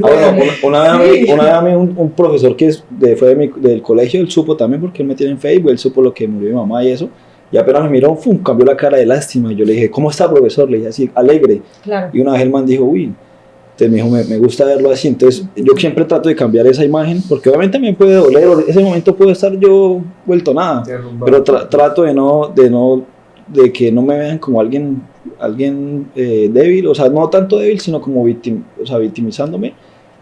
[SPEAKER 4] Ahora, una vez a mí un profesor que fue del colegio, él supo también, porque él me tiene en Facebook, él supo lo que murió mi mamá y eso, y apenas me miró, cambió la cara de lástima, y yo le dije, ¿cómo está, profesor? Le dije así, alegre,
[SPEAKER 1] Claro.
[SPEAKER 4] y una vez el man dijo, uy, entonces me dijo, me gusta verlo así, entonces yo siempre trato de cambiar esa imagen, porque obviamente me puede doler, o ese momento puedo estar yo vuelto nada, pero trato de que no me vean como alguien débil, o sea, no tanto débil, sino como victimizándome,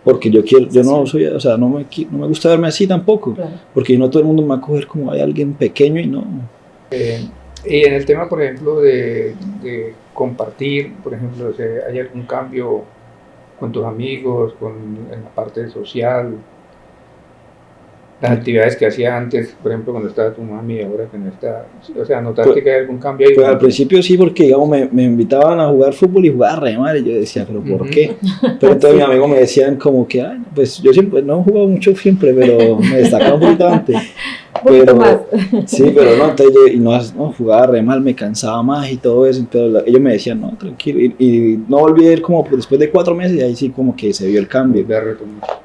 [SPEAKER 4] porque yo no soy, o sea, no me gusta verme así tampoco,
[SPEAKER 1] Claro.
[SPEAKER 4] porque no todo el mundo me va a coger como hay alguien pequeño y no.
[SPEAKER 2] Y en el tema, por ejemplo, de compartir, por ejemplo, o sea, ¿hay algún cambio con tus amigos, en la parte social? Las actividades que hacía antes, por ejemplo, cuando estaba tu mami y ahora que no está, o sea, ¿notaste que hay algún cambio ahí?
[SPEAKER 4] Pues al principio sí, porque digamos me invitaban a jugar fútbol y jugar re mal, y yo decía, ¿pero por qué? Pero entonces mis amigos me decían como que, ay, pues yo siempre, no he jugado mucho siempre, pero me destacaba un poquito antes.
[SPEAKER 1] poquito más.
[SPEAKER 4] Sí, pero no, entonces yo jugaba re mal, me cansaba más y todo eso, entonces ellos me decían, no, tranquilo, y no volví a ir como después de 4 meses y ahí sí como que se vio el cambio.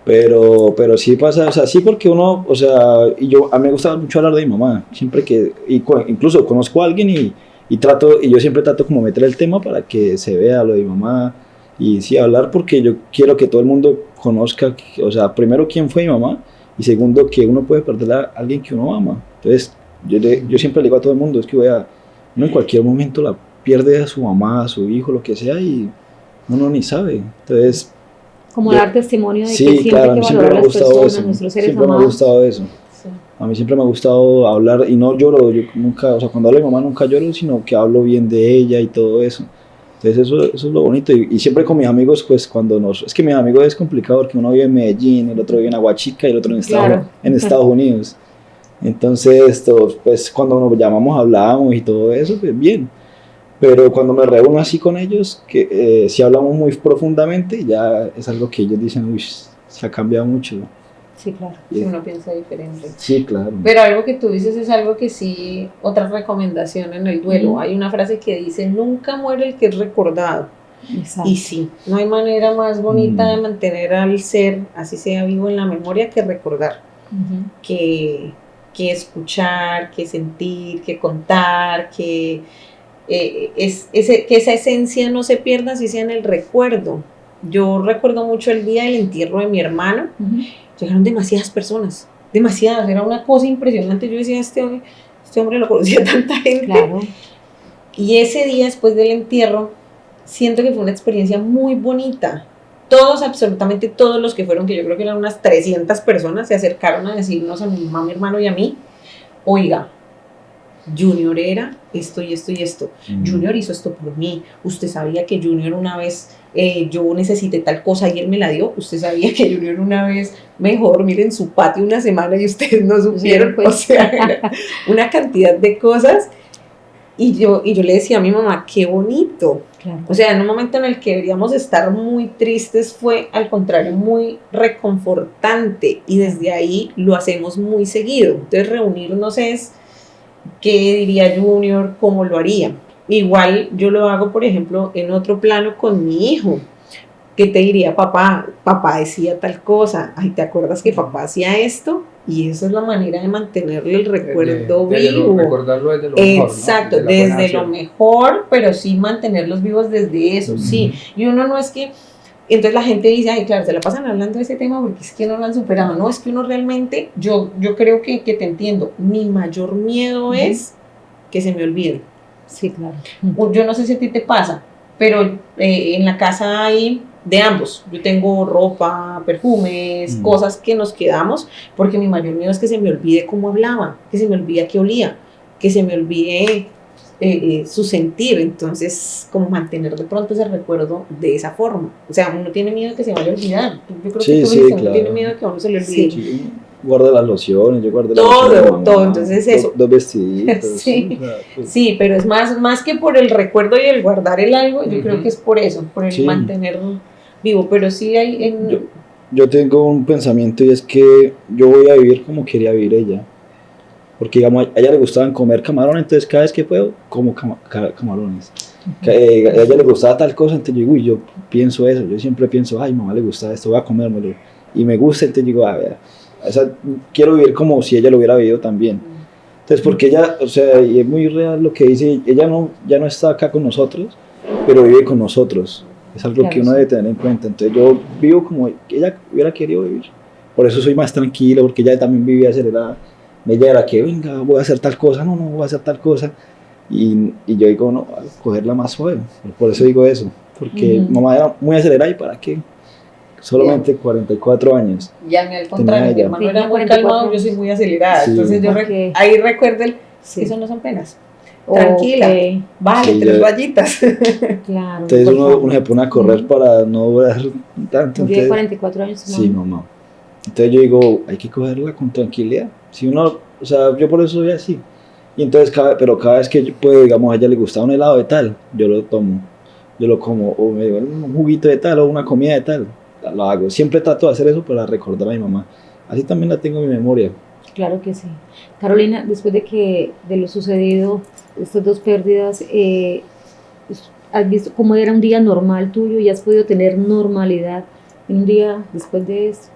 [SPEAKER 4] Pero sí pasa, o sea, sí, porque uno, o sea, a mí me gusta mucho hablar de mi mamá, siempre que, incluso conozco a alguien y y yo siempre trato como meter el tema para que se vea lo de mi mamá y sí hablar porque yo quiero que todo el mundo conozca, o sea, primero quién fue mi mamá y segundo que uno puede perder a alguien que uno ama. Entonces yo siempre le digo a todo el mundo, es que uno en cualquier momento la pierde a su mamá, a su hijo, lo que sea y uno ni sabe. Entonces
[SPEAKER 1] Como dar testimonio de que
[SPEAKER 4] sí,
[SPEAKER 1] siempre
[SPEAKER 4] claro, a
[SPEAKER 1] hay
[SPEAKER 4] mí
[SPEAKER 1] que
[SPEAKER 4] siempre
[SPEAKER 1] valorar
[SPEAKER 4] me
[SPEAKER 1] a
[SPEAKER 4] ha
[SPEAKER 1] las
[SPEAKER 4] gustado
[SPEAKER 1] personas,
[SPEAKER 4] eso,
[SPEAKER 1] nuestros seres
[SPEAKER 4] siempre me ha
[SPEAKER 1] amados.
[SPEAKER 4] gustado eso.
[SPEAKER 3] Sí.
[SPEAKER 4] A mí siempre me ha gustado hablar, y no lloro, yo nunca, o sea, cuando hablo de mi mamá nunca lloro, sino que hablo bien de ella y todo eso. Entonces eso es lo bonito, y siempre con mis amigos, pues es que mis amigos es complicado porque uno vive en Medellín, el otro vive en Aguachica y el otro
[SPEAKER 1] Claro.
[SPEAKER 4] En Estados Unidos. Entonces, pues cuando nos llamamos hablamos y todo eso, pues bien. Pero cuando me reúno así con ellos, que si hablamos muy profundamente, ya es algo que ellos dicen, uy, se ha cambiado mucho.
[SPEAKER 1] Sí, claro.
[SPEAKER 3] Si uno piensa diferente.
[SPEAKER 4] Sí, claro.
[SPEAKER 3] Pero algo que tú dices es algo que sí, otra recomendación en el duelo.
[SPEAKER 1] Ujú.
[SPEAKER 3] Hay una frase que dice, nunca muere el que es recordado.
[SPEAKER 1] Exacto.
[SPEAKER 3] Y sí, no hay manera más bonita de mantener al ser, así sea vivo en la memoria, que recordar,
[SPEAKER 1] Ujú.
[SPEAKER 3] que escuchar, que sentir, que contar, que, que esa esencia no se pierda, así sea en el recuerdo. Yo recuerdo mucho el día del entierro de mi hermano.
[SPEAKER 1] Ujú.
[SPEAKER 3] Llegaron demasiadas personas, demasiadas, era una cosa impresionante. Yo decía, este hombre lo conocía tanta gente.
[SPEAKER 1] Claro.
[SPEAKER 3] Y ese día después del entierro, siento que fue una experiencia muy bonita. Todos, absolutamente todos los que fueron, que yo creo que eran unas 300 personas, se acercaron a decirnos a mi mamá, mi hermano y a mí, oiga, Junior era esto y esto y esto. Junior hizo esto por mí. Usted sabía que Junior una vez yo necesité tal cosa y él me la dio. Usted sabía que Junior una vez me dejó dormir en su patio una semana y ustedes no supieron.
[SPEAKER 1] Sí, pues.
[SPEAKER 3] O sea, era una cantidad de cosas. Y yo le decía a mi mamá, qué bonito.
[SPEAKER 1] Claro.
[SPEAKER 3] O sea, en un momento en el que deberíamos estar muy tristes fue, al contrario, muy reconfortante. Y desde ahí lo hacemos muy seguido. Entonces, reunirnos es, ¿qué diría Junior? ¿Cómo lo haría? Igual yo lo hago, por ejemplo, en otro plano con mi hijo. ¿Qué te diría papá? Papá decía tal cosa. Ay, ¿te acuerdas que papá hacía esto? Y esa es la manera de mantenerle el recuerdo vivo.
[SPEAKER 2] Recordarlo desde lo mejor,
[SPEAKER 3] Exacto,
[SPEAKER 2] ¿no? Desde la buena
[SPEAKER 3] desde lo
[SPEAKER 2] acción.
[SPEAKER 3] mejor, pero sí mantenerlos vivos desde eso, sí. Y uno no es que, entonces la gente dice, ay, claro, se la pasan hablando de ese tema porque es que no lo han superado. No, es que uno realmente, yo creo que te entiendo. Mi mayor miedo es que se me olvide.
[SPEAKER 1] Sí, claro.
[SPEAKER 3] Yo no sé si a ti te pasa, pero en la casa hay de ambos. Yo tengo ropa, perfumes, cosas que nos quedamos, porque mi mayor miedo es que se me olvide cómo hablaba, que se me olvide qué olía, que se me olvide su sentir. Entonces, como mantener de pronto ese recuerdo de esa forma. O sea, uno tiene miedo de que se vaya a olvidar. Yo creo
[SPEAKER 4] Sí,
[SPEAKER 3] que tú
[SPEAKER 4] sí,
[SPEAKER 3] dices,
[SPEAKER 4] claro.
[SPEAKER 3] uno tiene miedo de que a uno se le olvide.
[SPEAKER 4] Sí, guardo las lociones, yo guardo
[SPEAKER 3] Todo,
[SPEAKER 4] las lociones de mamá,
[SPEAKER 3] todo, entonces eso.
[SPEAKER 4] Dos vestiditos.
[SPEAKER 3] Sí.
[SPEAKER 4] O sea, pues,
[SPEAKER 3] Sí, pero es más que por el recuerdo y el guardar el algo, yo creo que es por eso, por el
[SPEAKER 4] Sí.
[SPEAKER 3] mantener vivo. Pero sí hay
[SPEAKER 4] yo tengo un pensamiento y es que yo voy a vivir como quería vivir ella. Porque, digamos, a ella le gustaban comer camarones, entonces cada vez que puedo, como camarones. A ella le gustaba tal cosa, entonces yo digo, uy, yo pienso eso, yo siempre pienso, ay, mamá le gusta esto, voy a comérmelo. Y me gusta, entonces digo, a ver, quiero vivir como si ella lo hubiera vivido también. Entonces, porque ella, o sea, y es muy real lo que dice, ella ya no está acá con nosotros, pero vive con nosotros. Es algo
[SPEAKER 1] Claro,
[SPEAKER 4] que uno
[SPEAKER 1] sí.
[SPEAKER 4] debe tener en cuenta. Entonces, yo vivo como ella hubiera querido vivir. Por eso soy más tranquilo, porque ella también vivía acelerada. Ella era que, venga, voy a hacer tal cosa, no, voy a hacer tal cosa. Y yo digo, no, voy a cogerla más suave. Por eso digo eso, porque mamá era muy acelerada y para qué. Solamente 44 años.
[SPEAKER 3] ya me al contrario, mi
[SPEAKER 4] ella.
[SPEAKER 3] hermano era
[SPEAKER 1] Tenía
[SPEAKER 3] muy
[SPEAKER 1] 44
[SPEAKER 3] calmado, yo soy muy acelerada.
[SPEAKER 4] Sí.
[SPEAKER 3] Entonces yo
[SPEAKER 1] Ok.
[SPEAKER 3] ahí recuerdo
[SPEAKER 1] Sí.
[SPEAKER 3] eso no son penas. Tranquila,
[SPEAKER 1] Ok,
[SPEAKER 3] vale,
[SPEAKER 4] Sí,
[SPEAKER 3] 3
[SPEAKER 4] yo-
[SPEAKER 3] rayitas.
[SPEAKER 1] claro.
[SPEAKER 4] Entonces
[SPEAKER 1] por
[SPEAKER 4] uno
[SPEAKER 1] favor.
[SPEAKER 4] se pone a correr para no durar tanto.
[SPEAKER 1] Murió de
[SPEAKER 4] Entonces,
[SPEAKER 1] 44 años.
[SPEAKER 4] sí, mamá. Entonces yo digo, hay que cogerla con tranquilidad. Si uno, o sea, yo por eso soy así. Y entonces, pero cada vez que yo puedo, digamos, a ella le gusta un helado de tal, yo lo tomo, yo lo como, o me digo, un juguito de tal, o una comida de tal, lo hago. Siempre trato de hacer eso para recordar a mi mamá. Así también la tengo en mi memoria.
[SPEAKER 1] Claro que sí. Carolina, después de lo sucedido, estas dos pérdidas, ¿has visto cómo era un día normal tuyo y has podido tener normalidad en un día después de esto?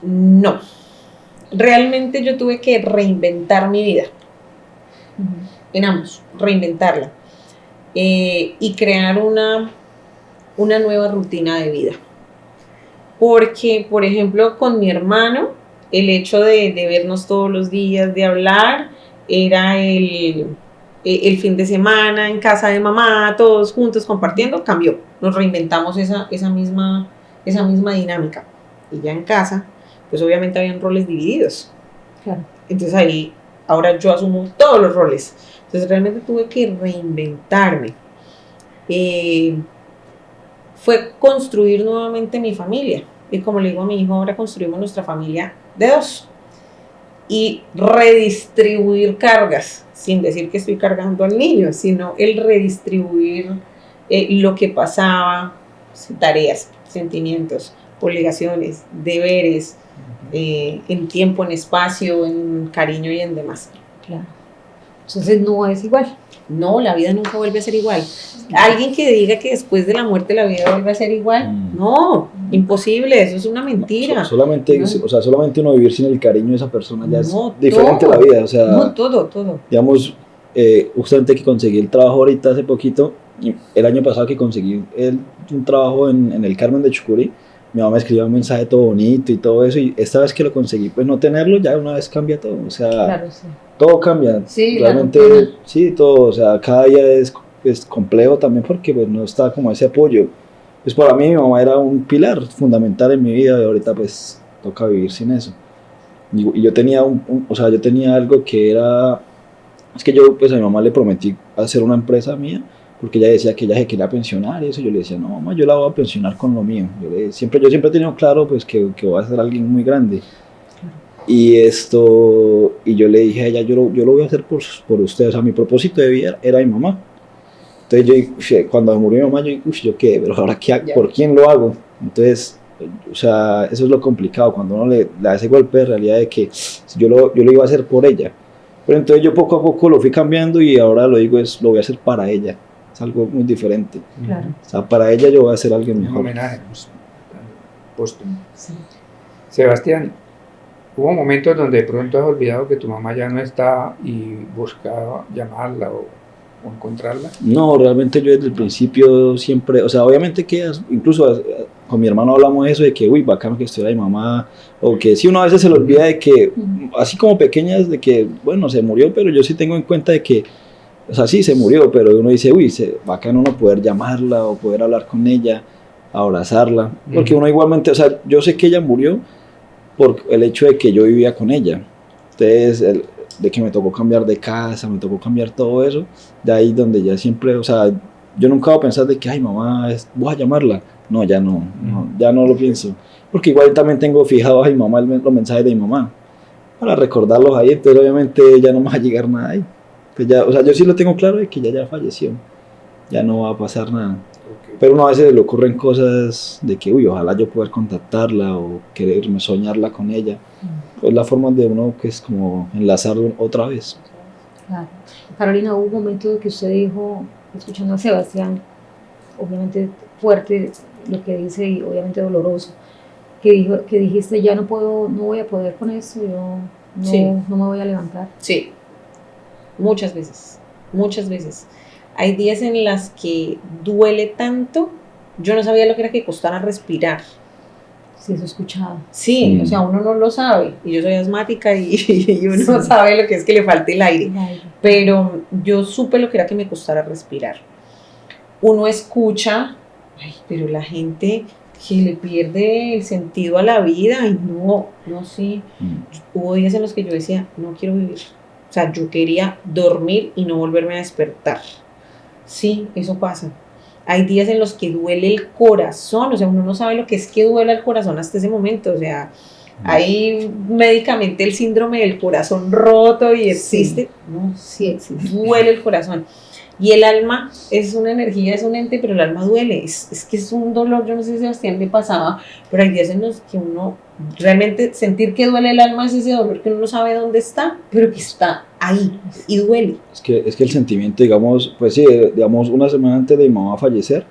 [SPEAKER 3] No, realmente yo tuve que reinventar mi vida. en ambos, reinventarla y crear una nueva rutina de vida. Porque, por ejemplo, con mi hermano, el hecho de vernos todos los días, de hablar, era el fin de semana en casa de mamá, todos juntos compartiendo, cambió. Nos reinventamos esa misma dinámica. Y ya en casa, pues obviamente habían roles divididos.
[SPEAKER 1] Claro.
[SPEAKER 3] Entonces ahí, ahora yo asumo todos los roles. Entonces realmente tuve que reinventarme. Fue construir nuevamente mi familia. Y como le digo a mi hijo, ahora construimos nuestra familia de 2. Y redistribuir cargas, sin decir que estoy cargando al niño, sino el redistribuir lo que pasaba, tareas, sentimientos, obligaciones, deberes, en tiempo, en espacio, en cariño y en demás.
[SPEAKER 1] Claro. Entonces no es igual.
[SPEAKER 3] No, la vida nunca vuelve a ser igual. Alguien que diga que después de la muerte la vida vuelve a ser igual, no, imposible, eso es una mentira.
[SPEAKER 4] Solamente,
[SPEAKER 3] No.
[SPEAKER 4] o sea, solamente uno vivir sin el cariño de esa persona ya
[SPEAKER 3] No,
[SPEAKER 4] es diferente
[SPEAKER 3] todo.
[SPEAKER 4] a la vida. O sea,
[SPEAKER 3] No, todo.
[SPEAKER 4] digamos, justamente que conseguí el trabajo ahorita hace poquito, y el año pasado que conseguí un trabajo en el Carmen de Chucurí, mi mamá me escribió un mensaje todo bonito y todo eso, y esta vez que lo conseguí, pues no tenerlo, ya una vez cambia todo. O sea,
[SPEAKER 1] Claro, sí.
[SPEAKER 4] todo cambia.
[SPEAKER 1] Sí, la
[SPEAKER 4] realmente,
[SPEAKER 1] rutina.
[SPEAKER 4] sí, todo. O sea, cada día es complejo también porque pues no está como ese apoyo. Pues para mí mi mamá era un pilar fundamental en mi vida y ahorita pues toca vivir sin eso. Y yo tenía o sea, yo tenía algo que era, es que yo pues a mi mamá le prometí hacer una empresa mía porque ella decía que ella se quería pensionar y eso. Yo le decía, no mamá, yo la voy a pensionar con lo mío. Yo siempre he tenido claro pues que voy a ser alguien muy grande. Y yo le dije a ella, yo lo voy a hacer por usted. O sea, mi propósito de vida era mi mamá. Entonces cuando murió mi mamá, yo dije, ¿yo qué? Pero ahora, ¿por quién lo hago? Entonces, o sea, eso es lo complicado, cuando uno le da ese golpe de realidad de que yo lo iba a hacer por ella. Pero entonces yo poco a poco lo fui cambiando y ahora lo digo, lo voy a hacer para ella. Es algo muy diferente.
[SPEAKER 1] Claro.
[SPEAKER 4] O sea, para ella yo voy a ser alguien
[SPEAKER 2] Un
[SPEAKER 4] mejor.
[SPEAKER 2] homenaje pues, póstumo.
[SPEAKER 1] Sí.
[SPEAKER 2] Sebastián, hubo momentos donde de pronto has olvidado que tu mamá ya no está y buscaba llamarla o encontrarla.
[SPEAKER 4] No, realmente yo desde el principio siempre, o sea, obviamente que incluso con mi hermano hablamos de eso, de que, uy, bacano que estuviera mi mamá, o que sí, uno a veces se le olvida de que, así como pequeñas, de que, bueno, se murió, pero yo sí tengo en cuenta de que, o sea, sí, se murió, pero uno dice, uy, bacano uno poder llamarla o poder hablar con ella, abrazarla, porque uno igualmente, o sea, yo sé que ella murió por el hecho de que yo vivía con ella. Entonces, de que me tocó cambiar de casa, me tocó cambiar todo eso, de ahí donde ya siempre, o sea, yo nunca voy a pensar de que, ay mamá, voy a llamarla. No, ya ya no lo pienso, porque igual también tengo fijado a mi mamá los mensajes de mi mamá, para recordarlos ahí. Entonces obviamente ya no me va a llegar nada ahí. Pues ya, o sea, yo sí lo tengo claro de que ya falleció, ya no va a pasar nada.
[SPEAKER 2] Okay.
[SPEAKER 4] Pero uno a veces le ocurren cosas de que, uy, ojalá yo poder contactarla o quererme soñarla con ella. Pues la forma de uno que es como enlazarlo otra vez.
[SPEAKER 1] Claro. Carolina, hubo un momento que usted dijo, escuchando a Sebastián, obviamente fuerte lo que dice y obviamente doloroso, que dijiste, ya no voy a poder con esto, yo no me voy a levantar.
[SPEAKER 3] Sí, muchas veces. Hay días en las que duele tanto, yo no sabía lo que era que costara respirar.
[SPEAKER 1] Sí, eso he escuchado.
[SPEAKER 3] Sí, o sea, uno no lo sabe, y yo soy asmática y uno sabe lo que es que le falte el aire, pero yo supe lo que era que me costara respirar. Uno escucha, ay, pero la gente que le pierde el sentido a la vida, y no, sí. Hubo días en los que yo decía, no quiero vivir. O sea, yo quería dormir y no volverme a despertar. Sí, eso pasa. Hay días en los que duele el corazón, o sea, uno no sabe lo que es que duele el corazón hasta ese momento, o sea, hay médicamente el síndrome del corazón roto y existe.
[SPEAKER 1] Sí. No, sí existe.
[SPEAKER 3] Duele el corazón. Y el alma es una energía, es un ente, pero el alma duele. Es que es un dolor, yo no sé si a Sebastián le pasaba, pero hay días en los que uno realmente sentir que duele el alma es ese dolor que uno no sabe dónde está, pero que está ahí y duele.
[SPEAKER 4] Es que el sentimiento, digamos, pues sí, digamos, una semana antes de mi mamá fallecer,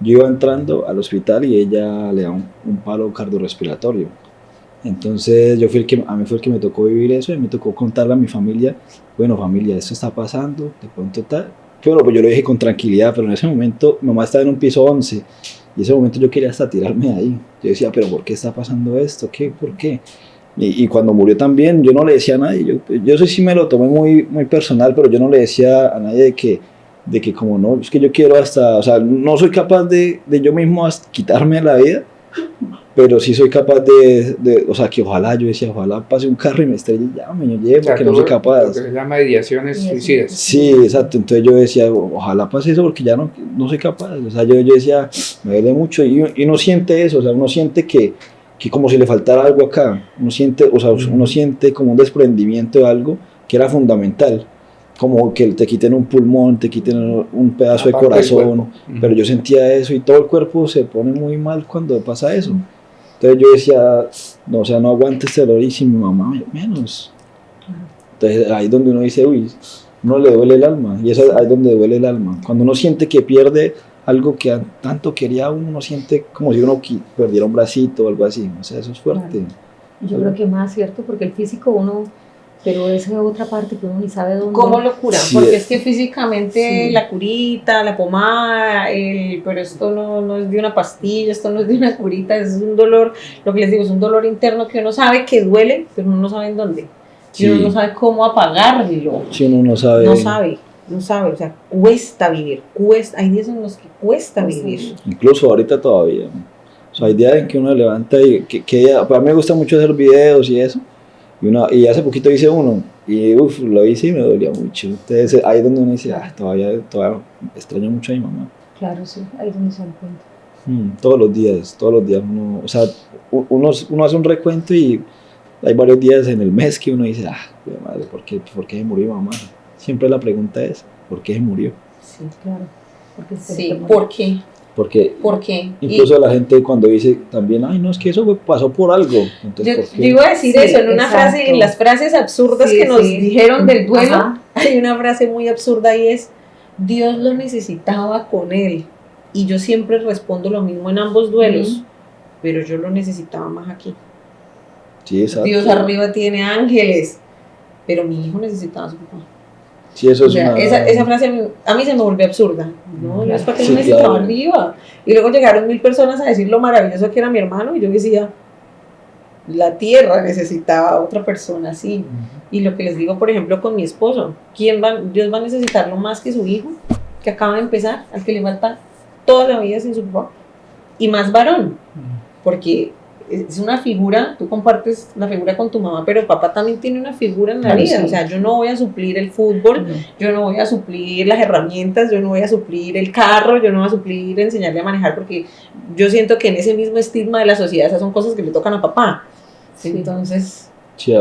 [SPEAKER 4] yo iba entrando al hospital y ella le da un paro cardiorrespiratorio. Entonces a mí fue el que me tocó vivir eso y me tocó contarle a mi familia, bueno familia, esto está pasando, de pronto tal. Pero pues yo lo dije con tranquilidad, pero en ese momento mi mamá estaba en un piso 11 y en ese momento yo quería hasta tirarme de ahí. Yo decía, pero ¿por qué está pasando esto? ¿Qué? ¿Por qué? Y cuando murió también, yo no le decía a nadie, yo eso sí me lo tomé muy, muy personal, pero yo no le decía a nadie de que como no, es que yo quiero hasta, o sea, no soy capaz de yo mismo quitarme la vida, pero sí soy capaz o sea, que ojalá, yo decía, ojalá pase un carro y me estrelle y ya me lleve,
[SPEAKER 2] O sea,
[SPEAKER 4] porque no soy capaz.
[SPEAKER 2] Lo que se llama ideaciones suicidas.
[SPEAKER 4] Sí, exacto, entonces yo decía, ojalá pase eso porque ya no soy capaz, o sea, yo decía, me duele mucho y uno siente eso, o sea, uno siente que como si le faltara algo acá, uno siente, o sea, uno siente como un desprendimiento de algo que era fundamental, como que te quiten un pulmón, te quiten un pedazo de corazón, pero yo sentía eso y todo el cuerpo se pone muy mal cuando pasa eso. Entonces yo decía, no, o sea, no aguante este dolor y si mi mamá menos. Entonces ahí es donde uno dice, uy, uno le duele el alma, y eso ahí es donde duele el alma. Cuando uno siente que pierde algo que tanto quería uno siente como si uno perdiera un bracito o algo así, o sea, eso es fuerte.
[SPEAKER 1] Claro. Yo creo que más, ¿cierto? Porque el físico uno, pero esa otra parte que uno ni sabe dónde.
[SPEAKER 3] ¿Cómo lo curan?
[SPEAKER 4] Sí,
[SPEAKER 3] porque es que físicamente
[SPEAKER 1] sí.
[SPEAKER 3] la curita, la pomada, pero esto no es de una pastilla, esto no es de una curita, es un dolor, lo que les digo, es un dolor interno que uno sabe que duele, pero uno no sabe en dónde. Y uno no sabe cómo apagarlo.
[SPEAKER 4] Sí, uno no sabe.
[SPEAKER 3] No sabe, o sea, cuesta vivir, hay días en los que cuesta vivir.
[SPEAKER 4] Incluso ahorita todavía. O sea, hay días en que uno levanta y para mí me gusta mucho hacer videos y eso. Y hace poquito hice uno y lo hice y me dolía mucho. Entonces ahí es donde uno dice, todavía extraño mucho a mi mamá.
[SPEAKER 1] Claro, sí, ahí es donde se dan cuenta.
[SPEAKER 4] Todos los días uno, o sea, uno hace un recuento y hay varios días en el mes que uno dice, madre, ¿por qué se murió mi mamá? Siempre la pregunta es, ¿por qué se murió?
[SPEAKER 1] Sí, claro.
[SPEAKER 3] Sí, ¿por qué?
[SPEAKER 4] ¿Por qué? Incluso la gente cuando dice también, ay, no, es que eso pasó por algo. Entonces,
[SPEAKER 3] yo iba a decir eso en una frase, en las frases absurdas que nos dijeron del duelo. Ajá. Hay una frase muy absurda y es, Dios lo necesitaba con él. Y yo siempre respondo lo mismo en ambos duelos, pero yo lo necesitaba más aquí.
[SPEAKER 4] Sí, exacto.
[SPEAKER 3] Dios arriba tiene ángeles, pero mi hijo necesitaba a su papá.
[SPEAKER 4] Sí, eso es
[SPEAKER 3] esa frase a mí se me volvió absurda. No, Dios, ¿para qué lo necesitaba arriba? Y luego llegaron 1000 personas a decir lo maravilloso que era mi hermano, y yo decía, la tierra necesitaba a otra persona así. Y lo que les digo, por ejemplo, con mi esposo, Dios va a necesitarlo más que su hijo, que acaba de empezar, al que le falta toda la vida sin su papá, y más varón, porque es una figura, tú compartes la figura con tu mamá, pero papá también tiene una figura en la vida. Sí. O sea, yo no voy a suplir el fútbol, yo no voy a suplir las herramientas, yo no voy a suplir el carro, yo no voy a suplir enseñarle a manejar, porque yo siento que en ese mismo estigma de la sociedad esas son cosas que le tocan a papá. Sí. Entonces,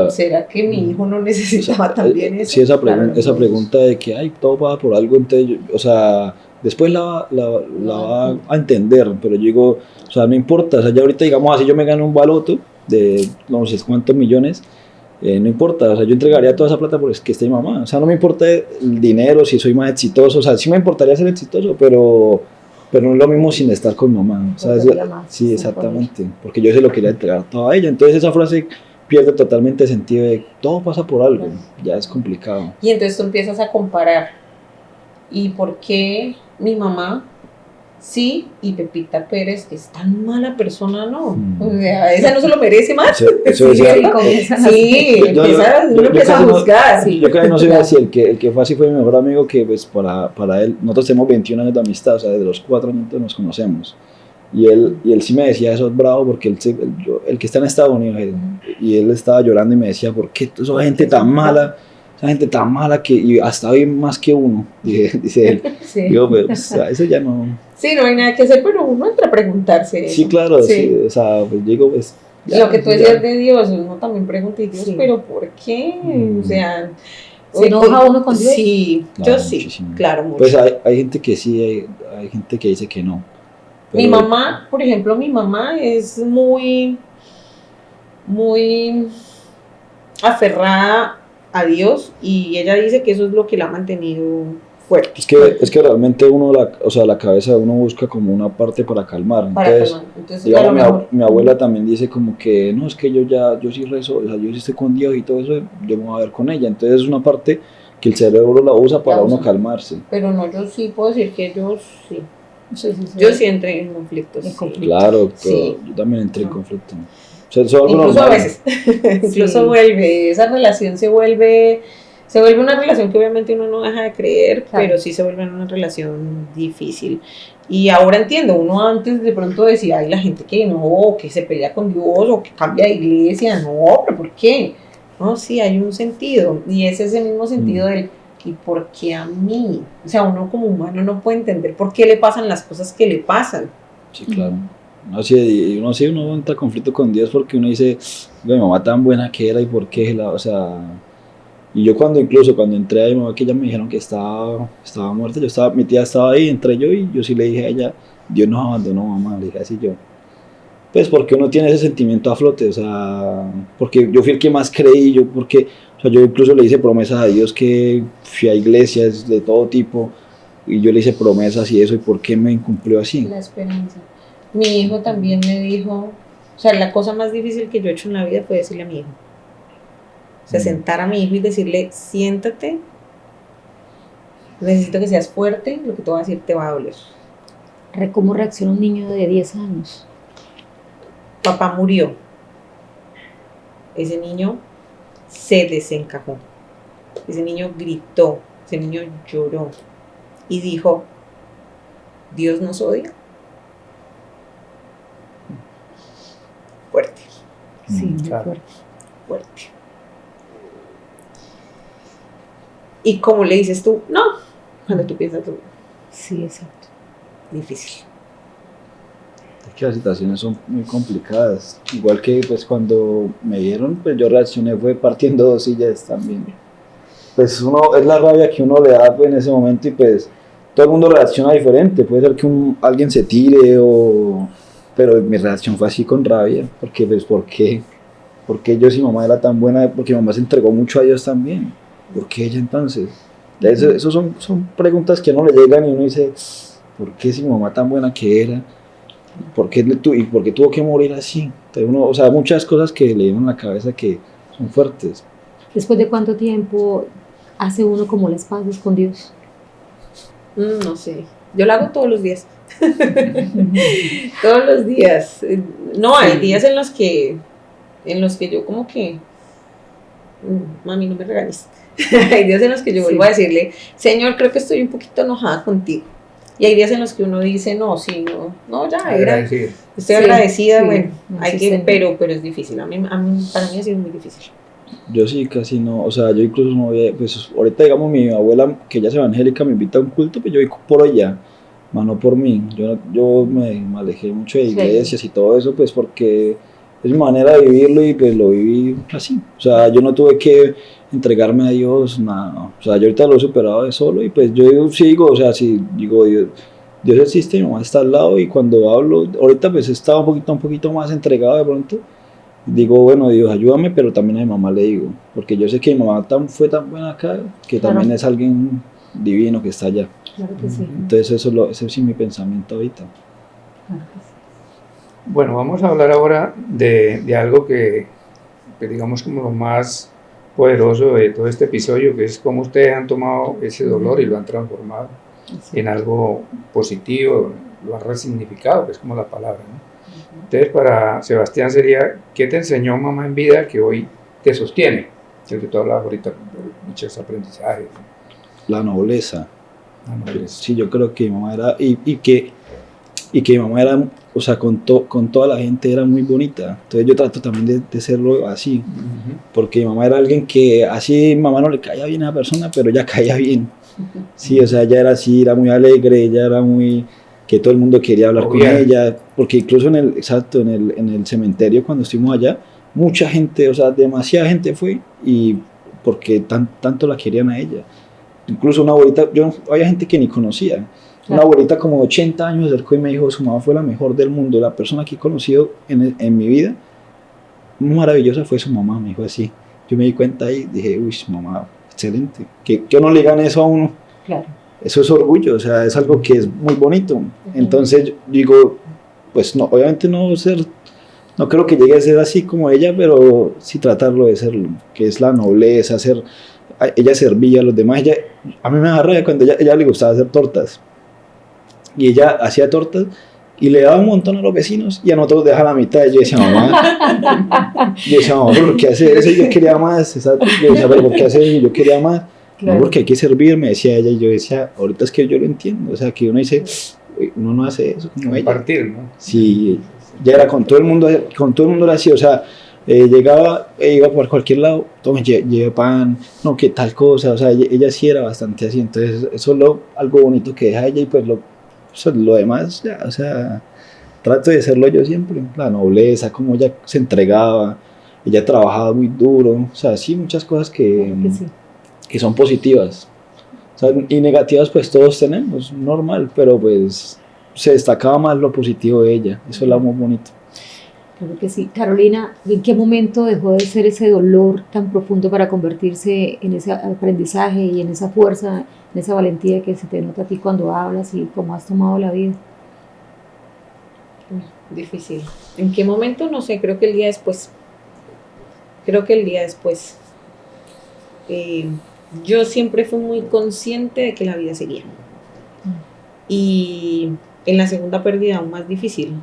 [SPEAKER 3] ¿será que mi hijo no necesitaba también eso?
[SPEAKER 4] Sí, esa pregunta de que todo pasa por algo, entonces, o sea, después la va a entender, pero yo digo, o sea, no importa, o sea, ya ahorita digamos así yo me gano un baloto de no sé cuántos millones, no importa, o sea, yo entregaría toda esa plata porque es que esté mi mamá, o sea, no me importa el dinero, si soy más exitoso, o sea, sí me importaría ser exitoso, pero no es lo mismo sin estar con mi mamá, o sea, sí, exactamente, porque yo se lo quería entregar todo a ella, entonces esa frase pierde totalmente sentido de todo pasa por algo, ya es complicado.
[SPEAKER 3] Y entonces tú empiezas a comparar, ¿y por qué mi mamá sí y Pepita Pérez es tan mala persona? No, o sea, esa no se lo merece más.
[SPEAKER 4] Eso decía,
[SPEAKER 3] uno empieza a juzgar.
[SPEAKER 4] Yo casi no sé si el que fue así fue mi mejor amigo, que pues para él, nosotros tenemos 21 años de amistad, o sea, desde los 4 años nos conocemos. Y él sí me decía, eso es bravo, porque el que está en Estados Unidos, y él estaba llorando y me decía, ¿por qué esa gente tan mala? Esa gente tan mala que y hasta hoy más que uno, dice él. Sí. Digo, pero pues, eso ya no.
[SPEAKER 3] Sí, no hay nada que hacer, pero uno entra a preguntarse.
[SPEAKER 4] Sí, claro, sí. O sea, pues digo, pues.
[SPEAKER 3] Ya, lo que tú decías de Dios, uno también pregunta, Dios, ¿pero por qué? O sea.
[SPEAKER 1] ¿Se enoja uno con Dios?
[SPEAKER 3] Sí, claro, yo sí, muchísimo. Claro, mucho.
[SPEAKER 4] Pues hay gente que sí, hay gente que dice que no.
[SPEAKER 3] Mi mamá, por ejemplo, es muy aferrada a Dios y ella dice que eso es lo que la ha mantenido fuerte.
[SPEAKER 4] Es que realmente uno, la cabeza de uno busca como una parte para calmar.
[SPEAKER 3] Para
[SPEAKER 4] Entonces,
[SPEAKER 3] calmar. Entonces,
[SPEAKER 4] digamos,
[SPEAKER 3] a lo mejor.
[SPEAKER 4] mi abuela también dice como que, no, es que yo sí rezo, o sea, yo sí estoy con Dios y todo eso, yo me voy a ver con ella. Entonces es una parte que el cerebro la usa para uno calmarse.
[SPEAKER 3] Pero no, yo sí puedo decir que yo sí.
[SPEAKER 1] Sí.
[SPEAKER 3] Yo sí entré en conflictos.
[SPEAKER 1] En
[SPEAKER 3] sí.
[SPEAKER 1] conflicto.
[SPEAKER 4] Claro,
[SPEAKER 3] Sí.
[SPEAKER 4] yo también entré en conflicto. O sea, eso es algo
[SPEAKER 3] Incluso
[SPEAKER 4] normal.
[SPEAKER 3] a veces. Incluso vuelve, esa relación se vuelve una relación que obviamente uno no deja de creer,
[SPEAKER 1] Claro.
[SPEAKER 3] pero sí se vuelve una relación difícil. Y ahora entiendo, uno antes de pronto decía, ay, la gente que no, que se pelea con Dios o que cambia de iglesia, no, pero ¿por qué? No, sí, hay un sentido, y es ese mismo sentido del, ¿y por qué a mí? O sea, uno como humano no puede entender por qué le pasan las cosas que le pasan.
[SPEAKER 4] Sí, claro. No, sí, uno entra en conflicto con Dios porque uno dice, mi mamá tan buena que era y por qué, o sea, y yo cuando entré a mi mamá, que ya me dijeron que estaba muerta, mi tía estaba ahí, entré yo y yo sí le dije a ella, Dios nos abandonó, mamá, le dije así yo. Pues porque uno tiene ese sentimiento a flote, o sea, porque yo fui el que más creí, o sea, yo incluso le hice promesas a Dios que fui a iglesias de todo tipo y yo le hice promesas y eso, y por qué me incumplió así.
[SPEAKER 3] La esperanza. Mi hijo también me dijo, o sea, la cosa más difícil que yo he hecho en la vida fue decirle a mi hijo. O sea, sentar a mi hijo y decirle, siéntate, necesito que seas fuerte, lo que te voy a decir te va a doler.
[SPEAKER 1] ¿Cómo reacciona un niño de 10 años?
[SPEAKER 3] Papá murió. Ese niño se desencajó. Ese niño gritó, ese niño lloró y dijo, ¿Dios nos odia? Fuerte,
[SPEAKER 1] Sí, muy
[SPEAKER 2] claro.
[SPEAKER 1] fuerte.
[SPEAKER 3] fuerte. ¿Y cómo le dices tú? No, cuando tú piensas tú,
[SPEAKER 1] Sí, exacto.
[SPEAKER 3] difícil.
[SPEAKER 4] Es que las situaciones son muy complicadas. Igual que pues cuando me vieron, pues yo reaccioné fue partiendo 2 sillas también. Pues es la rabia que uno le da pues, en ese momento y pues todo el mundo reacciona diferente. Puede ser que alguien se tire pero mi reacción fue así con rabia. Porque pues ¿por qué? Porque yo si mamá era tan buena, porque mamá se entregó mucho a Dios también. ¿Por qué ella entonces? Eso son preguntas que a uno le llegan y uno dice, ¿por qué si mi mamá tan buena que era? ¿Por qué tuvo que morir así? Entonces o sea, muchas cosas que le dieron en la cabeza que son fuertes.
[SPEAKER 1] ¿Después de cuánto tiempo hace uno como las paces con Dios?
[SPEAKER 3] No sé, yo lo hago todos los días. Todos los días. No, hay días en los que yo como que, mami, no me regañes. Hay días en los que yo vuelvo a decirle, Señor, creo que estoy un poquito enojada contigo. Y hay días en los que uno dice, no, sí, no, ya,
[SPEAKER 2] Agradecido.
[SPEAKER 3] estoy
[SPEAKER 1] Sí,
[SPEAKER 3] agradecida,
[SPEAKER 1] sí,
[SPEAKER 3] bueno, hay que,
[SPEAKER 1] sí.
[SPEAKER 3] pero es difícil. Para mí ha sido muy difícil.
[SPEAKER 4] Yo sí, casi no, o sea, yo incluso no voy, pues ahorita digamos mi abuela, que ella es evangélica, me invita a un culto, pues yo voy por ella, más no por mí. Yo me alejé mucho de iglesias y todo eso, pues porque es mi manera de vivirlo y pues lo viví así. O sea, yo no tuve que entregarme a Dios, nada. O sea, yo ahorita lo he superado de solo y pues yo sigo, o sea, si digo, Dios existe, mi mamá está al lado y cuando hablo, ahorita pues estaba un poquito más entregado de pronto. Digo, bueno, Dios, ayúdame, pero también a mi mamá le digo, porque yo sé que mi mamá fue tan buena acá, que
[SPEAKER 1] Claro.
[SPEAKER 4] también es alguien divino que está allá.
[SPEAKER 1] Claro que sí.
[SPEAKER 4] Entonces ese es mi pensamiento ahorita.
[SPEAKER 1] Claro que sí.
[SPEAKER 2] Bueno, vamos a hablar ahora de algo que digamos como lo más poderoso de todo este episodio, que es cómo ustedes han tomado ese dolor y lo han transformado
[SPEAKER 1] Sí.
[SPEAKER 2] en algo positivo, lo han resignificado, que es como la palabra, ¿no? Entonces, para Sebastián sería, ¿qué te enseñó mamá en vida que hoy te sostiene? El que tú hablabas ahorita, de muchos aprendizajes.
[SPEAKER 4] La nobleza.
[SPEAKER 2] La nobleza.
[SPEAKER 4] Sí, yo creo que mi mamá era, y que mi mamá era, o sea, con toda la gente era muy bonita. Entonces yo trato también de serlo así,
[SPEAKER 2] Ujú.
[SPEAKER 4] porque mi mamá era alguien que así mamá no le caía bien a la persona, pero ella caía bien. Sí, o sea, ella era así, era muy alegre, ella era muy, que todo el mundo quería hablar con
[SPEAKER 2] Obvio.
[SPEAKER 4] ella, porque incluso en el cementerio cuando estuvimos allá, mucha gente, o sea, demasiada gente fue, y porque tanto la querían a ella. Incluso una abuelita, había gente que ni conocía, una
[SPEAKER 1] Claro.
[SPEAKER 4] abuelita como de 80 años se acercó y me dijo, su mamá fue la mejor del mundo, la persona que he conocido en mi vida, maravillosa fue su mamá, me dijo así. Yo me di cuenta y dije, uy, mamá, excelente, que no le digan eso a uno.
[SPEAKER 1] Claro.
[SPEAKER 4] eso es orgullo, o sea, es algo que es muy bonito. Entonces yo digo, pues no, obviamente no creo que llegue a ser así como ella, pero sí tratarlo de serlo, que es la nobleza, ella servía a los demás. A mí me agarra cuando ella le gustaba hacer tortas, y ella hacía tortas y le daba un montón a los vecinos y a nosotros deja la mitad. Y yo decía, mamá, ¿por qué hace eso? Y yo quería más. Yo decía, pero ¿por qué hace eso? Y yo quería más. Claro. No, porque hay que servir, me decía ella. Y yo decía, ahorita es que yo lo entiendo. O sea, que uno dice, uno no hace eso como
[SPEAKER 2] compartir,
[SPEAKER 4] ella.
[SPEAKER 2] ¿no?
[SPEAKER 4] Sí, ya era con todo el mundo lo hacía. O sea, llegaba, iba por cualquier lado, tome, lleve pan, no, que tal cosa. O sea, ella sí era bastante así. Entonces, eso es algo bonito que deja ella, y pues lo demás, ya, o sea, trato de serlo yo siempre, la nobleza, cómo ella se entregaba, ella trabajaba muy duro, o sea, sí, muchas cosas que son positivas, o sea, y negativas pues todos tenemos, normal, pero pues se destacaba más lo positivo de ella, eso es lo más bonito.
[SPEAKER 1] Claro que sí. Carolina, ¿en qué momento dejó de ser ese dolor tan profundo para convertirse en ese aprendizaje y en esa fuerza, en esa valentía que se te nota a ti cuando hablas y cómo has tomado la vida?
[SPEAKER 3] Difícil. ¿En qué momento? No sé, creo que el día después. Yo siempre fui muy consciente de que la vida seguía. Y en la segunda pérdida aún más difícil.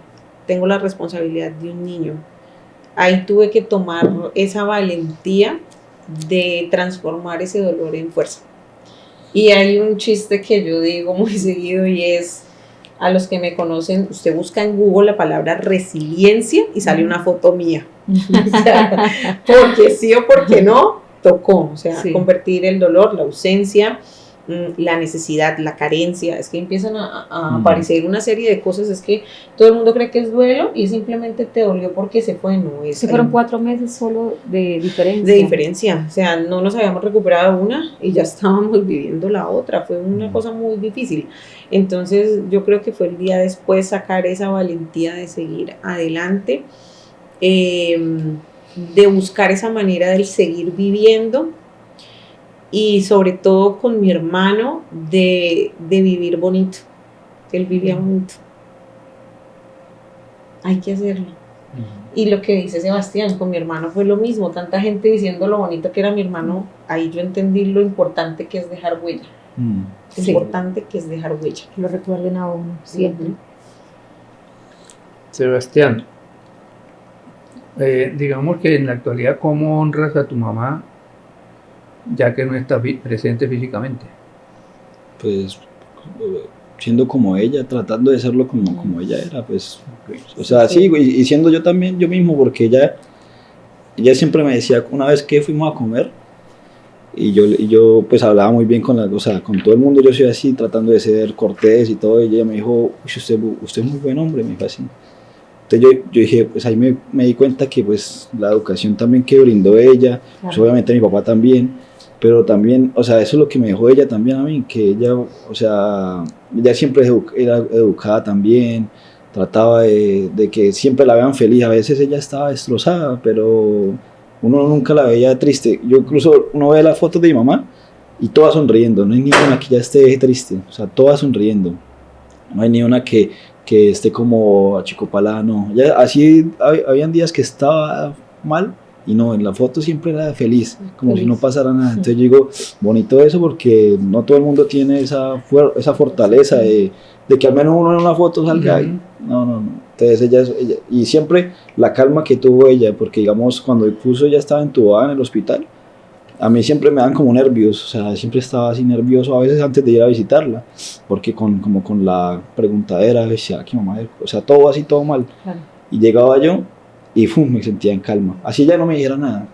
[SPEAKER 3] Tengo la responsabilidad de un niño. Ahí tuve que tomar esa valentía de transformar ese dolor en fuerza. Y hay un chiste que yo digo muy seguido, y es, a los que me conocen, usted busca en Google la palabra resiliencia y sale una foto mía. O sea, porque sí o porque no, tocó. O sea, convertir el dolor, la ausencia, la necesidad, la carencia, es que empiezan a aparecer una serie de cosas. Es que todo el mundo cree que es duelo y simplemente te dolió porque se fue. No,
[SPEAKER 1] se fueron 4 meses solo de diferencia.
[SPEAKER 3] De diferencia, o sea, no nos habíamos recuperado una y ya estábamos viviendo la otra. Fue una cosa muy difícil. Entonces yo creo que fue el día después sacar esa valentía de seguir adelante, de buscar esa manera de seguir viviendo, y sobre todo con mi hermano de vivir bonito. Él vivía bonito. Hay que hacerlo. Y lo que dice Sebastián, con mi hermano fue lo mismo. Tanta gente diciendo lo bonito que era mi hermano, ahí yo entendí lo importante que es dejar huella. Importante que es dejar huella.
[SPEAKER 1] Que lo recuerden a uno siempre.
[SPEAKER 2] Sebastián, digamos que en la actualidad, ¿cómo honras a tu mamá ya que no está presente físicamente?
[SPEAKER 4] Pues siendo como ella, tratando de serlo como ella era, pues, o sea, sí, y siendo yo también yo mismo, porque ella siempre me decía, una vez que fuimos a comer, y yo pues hablaba muy bien con todo el mundo, yo soy así, tratando de ser cortés y todo, y ella me dijo, usted es muy buen hombre, me dijo así. Entonces yo dije, pues ahí me di cuenta que pues la educación también que brindó ella, pues obviamente mi papá también, pero también, o sea, eso es lo que me dejó ella también a mí, que ella, o sea, ella siempre era educada también, trataba de que siempre la vean feliz. A veces ella estaba destrozada, pero uno nunca la veía triste. Yo incluso, uno ve las fotos de mi mamá y todas sonriendo, no hay ni una que ya esté triste, o sea, todas sonriendo, no hay ni una que esté como achicopalada, no. Ya, así habían días que estaba mal, y no, en la foto siempre era feliz, como si no pasara nada. Entonces yo digo, bonito eso, porque no todo el mundo tiene esa fortaleza de que al menos uno en una foto salga ahí. No. Entonces ella, y siempre la calma que tuvo ella, porque digamos, cuando incluso ella estaba entubada en el hospital, a mí siempre me dan como nervios, o sea, siempre estaba así nervioso a veces antes de ir a visitarla, porque con la preguntadera, decía, que mamá, o sea, todo así, todo mal. Claro. Y llegaba yo y me sentía en calma. Así ya no me dijera nada,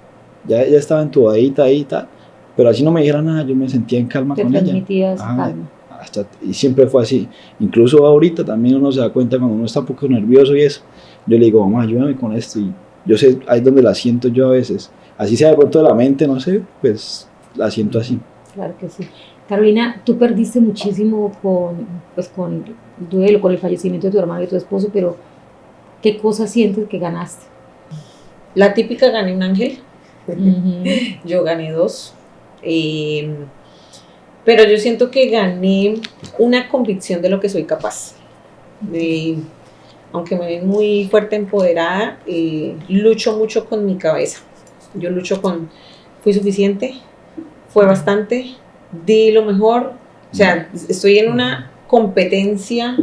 [SPEAKER 4] ya estaba entubadita ahí y tal, pero así no me dijera nada, yo me sentía en calma con ella.
[SPEAKER 1] Te transmitías calma.
[SPEAKER 4] Y siempre fue así. Incluso ahorita también uno se da cuenta cuando uno está un poco nervioso y eso, yo le digo, mamá, ayúdame con esto, y yo sé, ahí es donde la siento yo a veces. Así sea de pronto de la mente, no sé, pues la siento así.
[SPEAKER 1] Claro que sí. Carolina, tú perdiste muchísimo con duelo, con el fallecimiento de tu hermano y tu esposo, pero ¿qué cosas sientes que ganaste?
[SPEAKER 3] La típica, gané un ángel. Yo gané 2. pero yo siento que gané una convicción de lo que soy capaz. Aunque me ven muy fuerte, empoderada, lucho mucho con mi cabeza. Yo lucho con, fui suficiente, fue bastante, di lo mejor. O sea, estoy en una competencia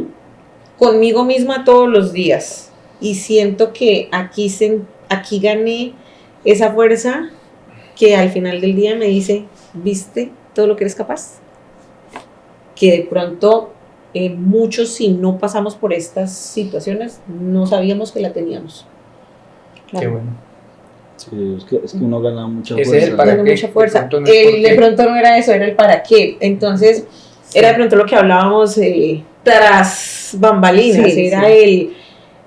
[SPEAKER 3] conmigo misma todos los días. Y siento que aquí gané esa fuerza que al final del día me dice, ¿viste todo lo que eres capaz? Que de pronto muchos, si no pasamos por estas situaciones, no sabíamos que la teníamos.
[SPEAKER 2] Qué bueno.
[SPEAKER 4] Sí, es que uno gana mucha
[SPEAKER 2] Ese es
[SPEAKER 4] fuerza.
[SPEAKER 2] el para
[SPEAKER 3] Tiene
[SPEAKER 2] qué.
[SPEAKER 3] mucha fuerza.
[SPEAKER 2] De pronto no es por
[SPEAKER 3] De
[SPEAKER 2] qué.
[SPEAKER 3] pronto no era eso, era el para qué. Entonces, era de pronto lo que hablábamos tras bambalinas.
[SPEAKER 1] Sí,
[SPEAKER 3] Era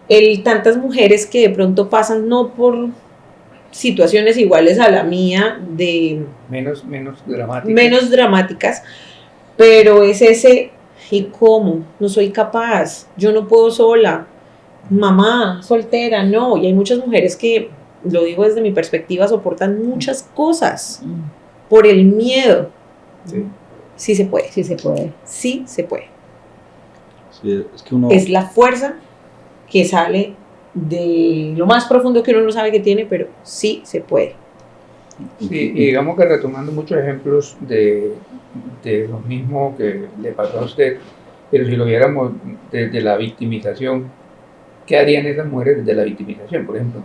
[SPEAKER 3] el tantas mujeres que de pronto pasan no por situaciones iguales a la mía, de
[SPEAKER 2] Menos dramático.
[SPEAKER 3] menos dramáticas, pero es ese, ¿y cómo? No soy capaz, yo no puedo sola, mamá, soltera, no. Y hay muchas mujeres que, lo digo desde mi perspectiva, soportan muchas cosas por el miedo.
[SPEAKER 2] Sí.
[SPEAKER 3] Sí se puede,
[SPEAKER 1] Sí se puede.
[SPEAKER 3] sí se puede.
[SPEAKER 4] Sí, es que uno,
[SPEAKER 3] Es la fuerza que sale de lo más profundo que uno no sabe que tiene, pero sí se puede.
[SPEAKER 2] Sí, y digamos que retomando muchos ejemplos de lo mismo que le pasó a usted, pero si lo viéramos desde la victimización, ¿qué harían esas mujeres desde la victimización, por ejemplo?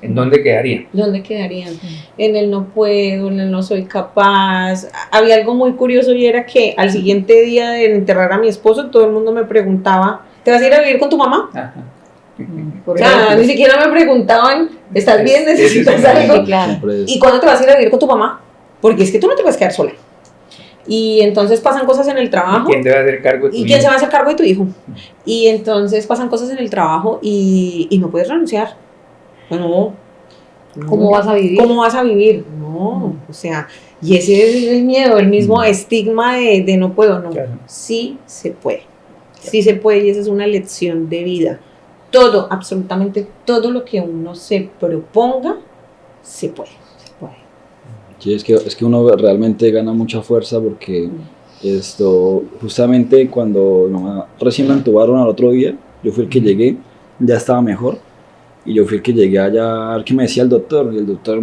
[SPEAKER 2] ¿En dónde quedarían?
[SPEAKER 3] ¿Dónde quedarían? En el no puedo, en el no soy capaz. Había algo muy curioso y era que al siguiente día de enterrar a mi esposo, todo el mundo me preguntaba, ¿te vas a ir a vivir con tu mamá?
[SPEAKER 2] Ajá.
[SPEAKER 3] O sea, ni siquiera me preguntaban, ¿estás bien? ¿Necesitas
[SPEAKER 2] Ese es
[SPEAKER 3] algo?
[SPEAKER 1] Sí, claro.
[SPEAKER 4] siempre es-
[SPEAKER 3] ¿Y cuándo te vas a ir a vivir con tu mamá? Porque es que tú no te puedes quedar sola. Y entonces pasan cosas en el trabajo.
[SPEAKER 2] ¿Quién debe hacer cargo de tu
[SPEAKER 3] ¿Y quién se
[SPEAKER 2] hijo?
[SPEAKER 3] va a hacer cargo de tu hijo? Y entonces pasan cosas en el trabajo y no puedes renunciar. No.
[SPEAKER 1] ¿Cómo vas a vivir?
[SPEAKER 3] ¿Cómo vas a vivir? No. O sea, y ese es el miedo, el mismo estigma de no puedo, no.
[SPEAKER 2] Claro.
[SPEAKER 3] Sí se puede. Sí se puede y esa es una lección de vida. Todo, absolutamente todo lo que uno se proponga, se puede. Se puede.
[SPEAKER 4] Sí, es que uno realmente gana mucha fuerza porque justamente cuando mi mamá recién la entubaron al otro día, yo fui el que llegué, ya estaba mejor, y yo fui el que llegué allá a ver qué me decía el doctor, y el doctor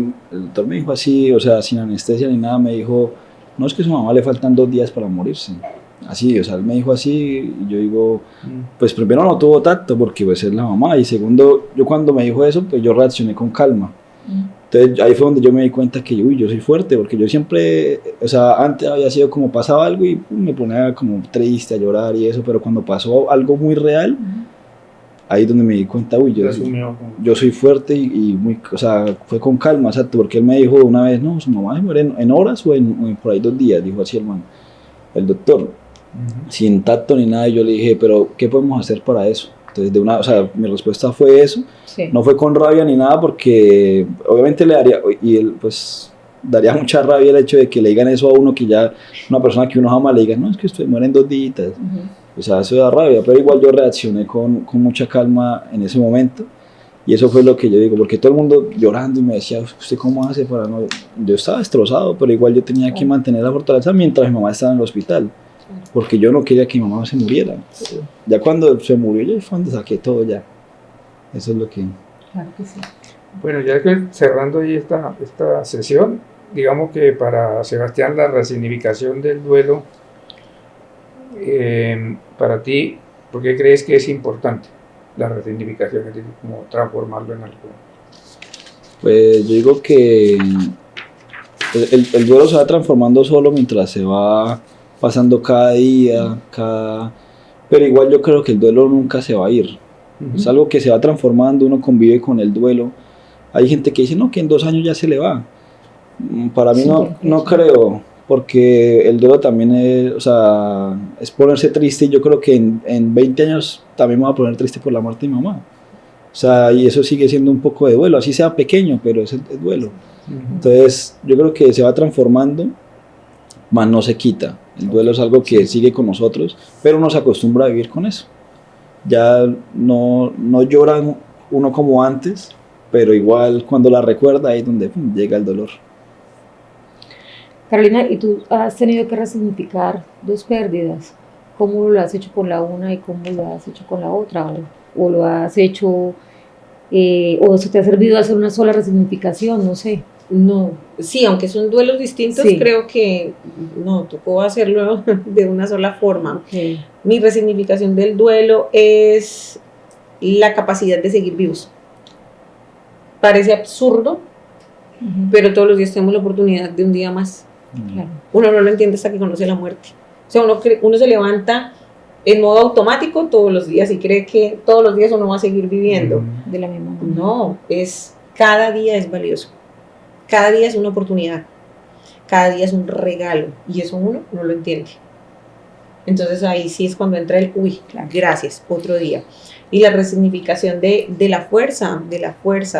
[SPEAKER 4] me dijo así, o sea, sin anestesia ni nada, me dijo, no, es que a su mamá le faltan 2 días para morirse, así, o sea, él me dijo así, y yo digo, pues primero no tuvo tacto porque pues es la mamá, y segundo, yo cuando me dijo eso, pues yo reaccioné con calma. Entonces ahí fue donde yo me di cuenta que yo soy fuerte, porque yo siempre, o sea, antes había sido como pasaba algo y me ponía como triste a llorar y eso, pero cuando pasó algo muy real, ahí es donde me di cuenta,
[SPEAKER 2] Lo asumió como-
[SPEAKER 4] yo soy fuerte y muy, o sea, fue con calma, exacto, porque él me dijo una vez, no, su mamá se muere en horas o en por ahí 2 días, dijo así el doctor, sin tacto ni nada, y yo le dije, pero ¿qué podemos hacer para eso? Entonces, o sea, mi respuesta fue eso.
[SPEAKER 1] Sí.
[SPEAKER 4] No fue con rabia ni nada porque obviamente le daría, y él pues daría mucha rabia el hecho de que le digan eso a uno que ya, una persona que uno ama le diga, no, es que usted muere en 2 días. O sea, eso da rabia, pero igual yo reaccioné con mucha calma en ese momento y eso fue lo que yo digo, porque todo el mundo llorando y me decía, ¿usted cómo hace para no? Yo estaba destrozado, pero igual yo tenía que mantener la fortaleza mientras mi mamá estaba en el hospital, porque yo no quería que mi mamá se muriera. Ya cuando se murió, ya fue donde saqué todo ya. Eso es lo que...
[SPEAKER 1] Claro que sí.
[SPEAKER 2] Bueno, ya que cerrando ahí esta sesión, digamos que para Sebastián la resignificación del duelo, para ti, ¿por qué crees que es importante la resignificación? Es decir, como transformarlo en algo.
[SPEAKER 4] Pues yo digo que el duelo se va transformando solo mientras se va pasando cada día, pero igual yo creo que el duelo nunca se va a ir. Es algo que se va transformando, uno convive con el duelo. Hay gente que dice, no, que en 2 años ya se le va. Para mí
[SPEAKER 1] Sí,
[SPEAKER 4] no creo, porque el duelo también es, o sea, es ponerse triste. Y yo creo que en 20 años también me voy a poner triste por la muerte de mi mamá. O sea, y eso sigue siendo un poco de duelo, así sea pequeño, pero es duelo. Entonces, yo creo que se va transformando, más no se quita. El duelo es algo que sigue con nosotros, pero uno se acostumbra a vivir con eso. Ya no llora uno como antes, pero igual cuando la recuerda ahí es donde llega el dolor.
[SPEAKER 1] Carolina, ¿y tú has tenido que resignificar dos pérdidas? ¿Cómo lo has hecho con la una y cómo lo has hecho con la otra? ¿O lo has hecho, o eso te ha servido a hacer una sola resignificación? No sé.
[SPEAKER 3] No, sí, aunque son duelos distintos,
[SPEAKER 1] Sí.
[SPEAKER 3] creo que no, tocó hacerlo de una sola forma.
[SPEAKER 1] Okay.
[SPEAKER 3] Mi resignificación del duelo es la capacidad de seguir vivos. Parece absurdo, pero todos los días tenemos la oportunidad de un día más.
[SPEAKER 1] Claro.
[SPEAKER 3] Uno no lo entiende hasta que conoce la muerte. O sea, uno se levanta en modo automático todos los días y cree que todos los días uno va a seguir viviendo.
[SPEAKER 1] De la misma manera.
[SPEAKER 3] No, cada día es valioso. Cada día es una oportunidad. Cada día es un regalo. Y eso uno no lo entiende. Entonces ahí sí es cuando entra el,
[SPEAKER 1] Claro.
[SPEAKER 3] gracias, otro día. Y la resignificación de la fuerza,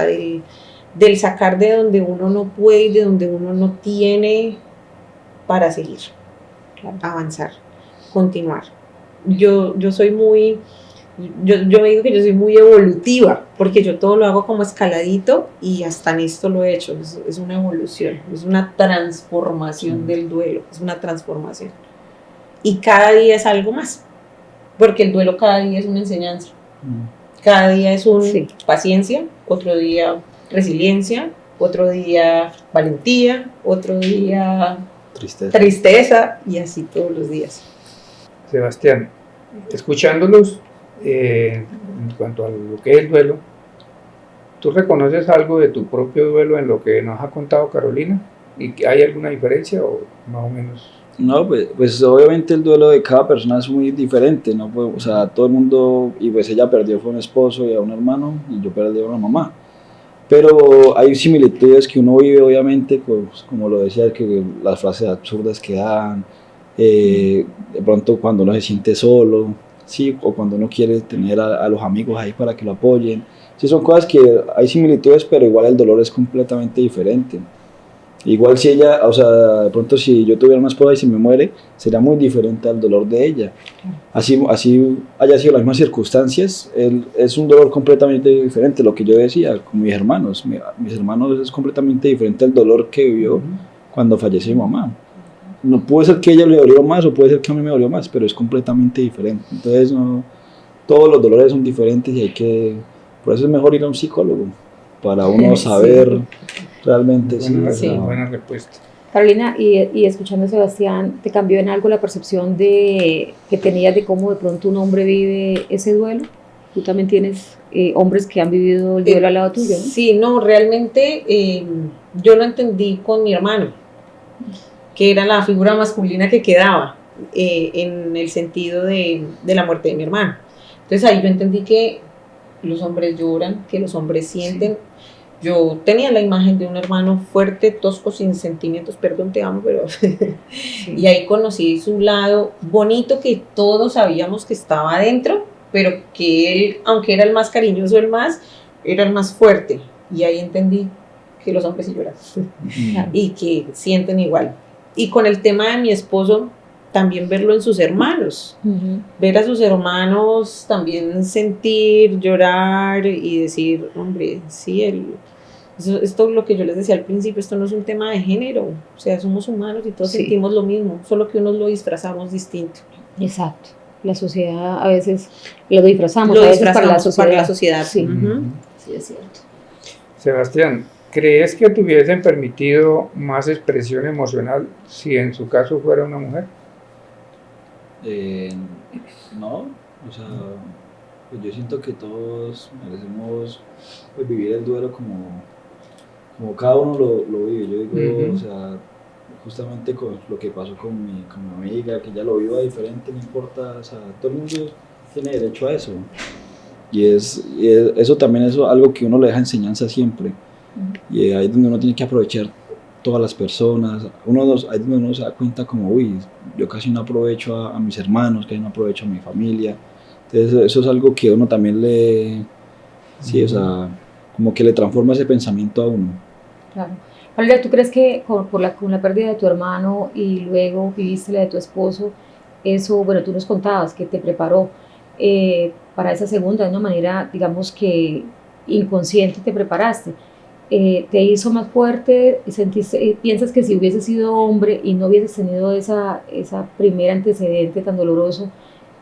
[SPEAKER 3] del sacar de donde uno no puede y de donde uno no tiene para seguir,
[SPEAKER 1] Claro.
[SPEAKER 3] avanzar, continuar. Yo soy muy, yo me digo que yo soy muy evolutiva, porque yo todo lo hago como escaladito y hasta en esto lo he hecho. Es una evolución, es una transformación del duelo, es una transformación. Y cada día es algo más, porque el duelo cada día es una enseñanza. Cada día es paciencia, otro día resiliencia, otro día valentía, otro día tristeza y así todos los días.
[SPEAKER 2] Sebastián, escuchándolos en cuanto a lo que es el duelo, ¿tú reconoces algo de tu propio duelo en lo que nos ha contado Carolina? ¿Y hay alguna diferencia o más o menos?
[SPEAKER 4] No, pues obviamente el duelo de cada persona es muy diferente, ¿no? Pues, o sea, todo el mundo, y pues ella perdió fue un esposo y a un hermano, y yo perdí a una mamá. Pero hay similitudes que uno vive, obviamente, pues, como lo decía, que las frases absurdas que dan, de pronto cuando uno se siente solo, sí, o cuando uno quiere tener a los amigos ahí para que lo apoyen. Sí, son cosas que hay similitudes, pero igual el dolor es completamente diferente. Igual si ella, o sea, de pronto si yo tuviera una esposa y se me muere, sería muy diferente al dolor de ella. Así haya sido las mismas circunstancias, es un dolor completamente diferente. Lo que yo decía con mis hermanos es completamente diferente al dolor que vivió cuando falleció mi mamá. No puede ser que a ella le dolió más o puede ser que a mí me dolió más, pero es completamente diferente. Entonces no, todos los dolores son diferentes y por eso es mejor ir a un psicólogo, para uno saber realmente.
[SPEAKER 2] Buena respuesta.
[SPEAKER 1] Carolina, y escuchando a Sebastián, ¿te cambió en algo la percepción que tenías de cómo de pronto un hombre vive ese duelo? Tú también tienes hombres que han vivido el duelo al lado tuyo, ¿no?
[SPEAKER 3] Sí, no, realmente yo lo entendí con mi hermano, que era la figura masculina que quedaba en el sentido de la muerte de mi hermano. Entonces ahí yo entendí que los hombres lloran, que los hombres sienten. Sí. Yo tenía la imagen de un hermano fuerte, tosco, sin sentimientos, perdón, te amo, pero... Sí. Y ahí conocí su lado bonito que todos sabíamos que estaba adentro, pero que él, aunque era el más cariñoso, era el más fuerte. Y ahí entendí que los hombres sí lloran y que sienten igual. Y con el tema de mi esposo, también verlo en sus hermanos, ver a sus hermanos también sentir, llorar y decir, hombre, sí, esto es lo que yo les decía al principio, esto no es un tema de género, o sea, somos humanos y todos sentimos lo mismo, solo que unos lo disfrazamos distinto.
[SPEAKER 1] Exacto. La sociedad a veces lo disfrazamos,
[SPEAKER 3] para la sociedad.
[SPEAKER 1] Sí. Sí, es cierto.
[SPEAKER 2] Sebastián, ¿crees que te hubiesen permitido más expresión emocional si en su caso fuera una mujer?
[SPEAKER 4] No, o sea, pues yo siento que todos merecemos pues, vivir el duelo como cada uno lo vive. Yo digo, o sea, justamente con lo que pasó con mi amiga, que ella lo viva diferente, no importa, o sea, todo el mundo tiene derecho a eso. Y eso también es algo que uno le deja enseñanza siempre. Y ahí es donde uno tiene que aprovechar todas las personas. Ahí es donde uno se da cuenta como, uy, yo casi no aprovecho a mis hermanos, casi no aprovecho a mi familia. Entonces eso es algo que uno también o sea, como que le transforma ese pensamiento a uno.
[SPEAKER 1] Claro. Valeria, ¿tú crees que con la pérdida de tu hermano y luego viviste la de tu esposo, eso, bueno, tú nos contabas que te preparó para esa segunda, de una manera, digamos que inconsciente te preparaste? te hizo más fuerte, piensas que si hubieses sido hombre y no hubieses tenido esa primer antecedente tan doloroso,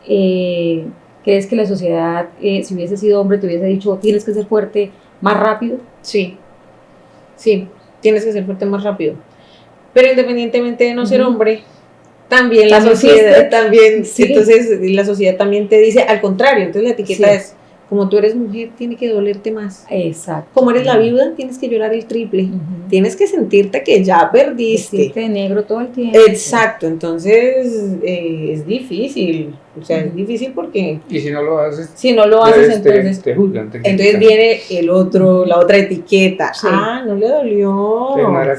[SPEAKER 1] ¿crees que la sociedad, si hubiese sido hombre, te hubiese dicho tienes que ser fuerte más rápido?
[SPEAKER 3] Sí, tienes que ser fuerte más rápido. Pero independientemente de no ser hombre, también la sociedad, entonces la sociedad también te dice al contrario, entonces la etiqueta es, como tú eres mujer, tiene que dolerte más.
[SPEAKER 1] Exacto.
[SPEAKER 3] Como eres la viuda, tienes que llorar el triple. Tienes que sentirte que ya perdiste.
[SPEAKER 1] Vestirte de negro todo el tiempo.
[SPEAKER 3] Exacto, entonces es difícil. O sea, es difícil porque...
[SPEAKER 2] Y si no lo haces...
[SPEAKER 3] entonces...
[SPEAKER 2] Te juzgan.
[SPEAKER 3] Entonces viene la otra etiqueta. Sí. No le dolió.
[SPEAKER 2] No era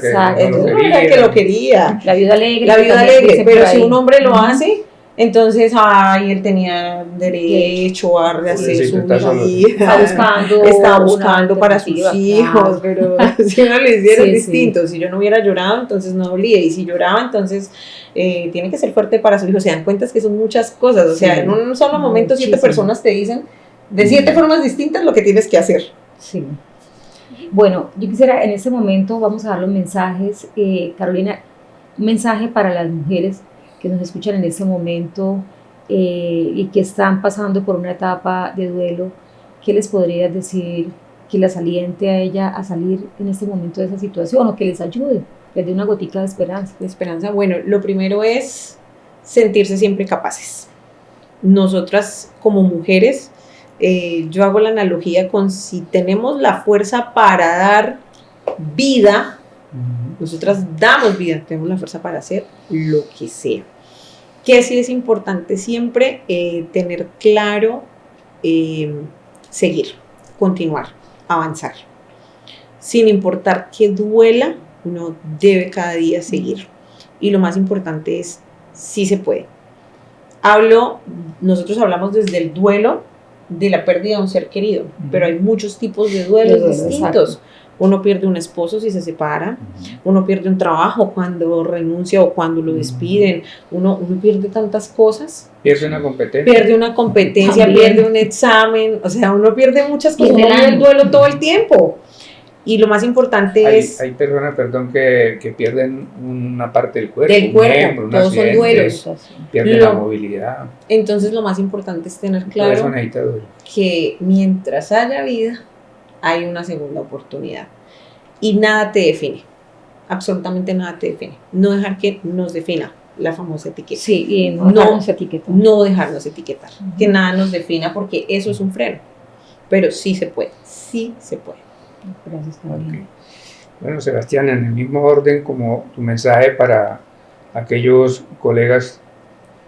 [SPEAKER 3] que lo quería.
[SPEAKER 1] La viuda alegre.
[SPEAKER 3] Pero si un hombre lo hace... Entonces, él tenía derecho a rehacer su vida. Estaba buscando para sus hijos, pero si uno le hiciera distinto. Si yo no hubiera llorado, entonces no dolía. Y si lloraba, entonces tiene que ser fuerte para su hijo. Se dan cuenta que son muchas cosas. O sea, en un solo momento 7 personas te dicen de 7 formas distintas lo que tienes que hacer.
[SPEAKER 1] Sí. Bueno, yo quisiera en este momento, vamos a dar los mensajes. Carolina, un mensaje para las mujeres que nos escuchan en este momento y que están pasando por una etapa de duelo, ¿qué les podrías decir que las aliente a ella a salir en este momento de esa situación o que les ayude, les dé una gotica de esperanza?
[SPEAKER 3] Bueno, lo primero es sentirse siempre capaces. Nosotras como mujeres, yo hago la analogía con si tenemos la fuerza para dar vida, nosotras damos vida, tenemos la fuerza para hacer lo que sea. Que sí es importante siempre tener claro, seguir, continuar, avanzar. Sin importar que duela, uno debe cada día seguir. Y lo más importante es, sí se puede. Nosotros hablamos desde el duelo de la pérdida de un ser querido, pero hay muchos tipos de duelos distintos. Exacto. Uno pierde un esposo si se separa, uno pierde un trabajo cuando renuncia o cuando lo despiden, uno pierde tantas cosas.
[SPEAKER 2] Pierde una competencia.
[SPEAKER 3] Pierde un examen, o sea, uno pierde muchas cosas, uno vive el duelo todo el tiempo. Y lo más importante es...
[SPEAKER 2] Hay personas, que pierden una parte del cuerpo.
[SPEAKER 3] Todos son duelos.
[SPEAKER 2] Pierden la movilidad.
[SPEAKER 3] Entonces lo más importante es tener claro que mientras haya vida, hay una segunda oportunidad. Y nada te define. Absolutamente nada te define. No dejar que nos defina la famosa etiqueta.
[SPEAKER 1] Sí, y no dejarnos etiquetar.
[SPEAKER 3] No dejarnos etiquetar. Que nada nos defina porque eso es un freno. Pero sí se puede. Sí se puede.
[SPEAKER 1] Gracias, Carolina.
[SPEAKER 2] Okay. Bueno, Sebastián, en el mismo orden como tu mensaje para aquellos colegas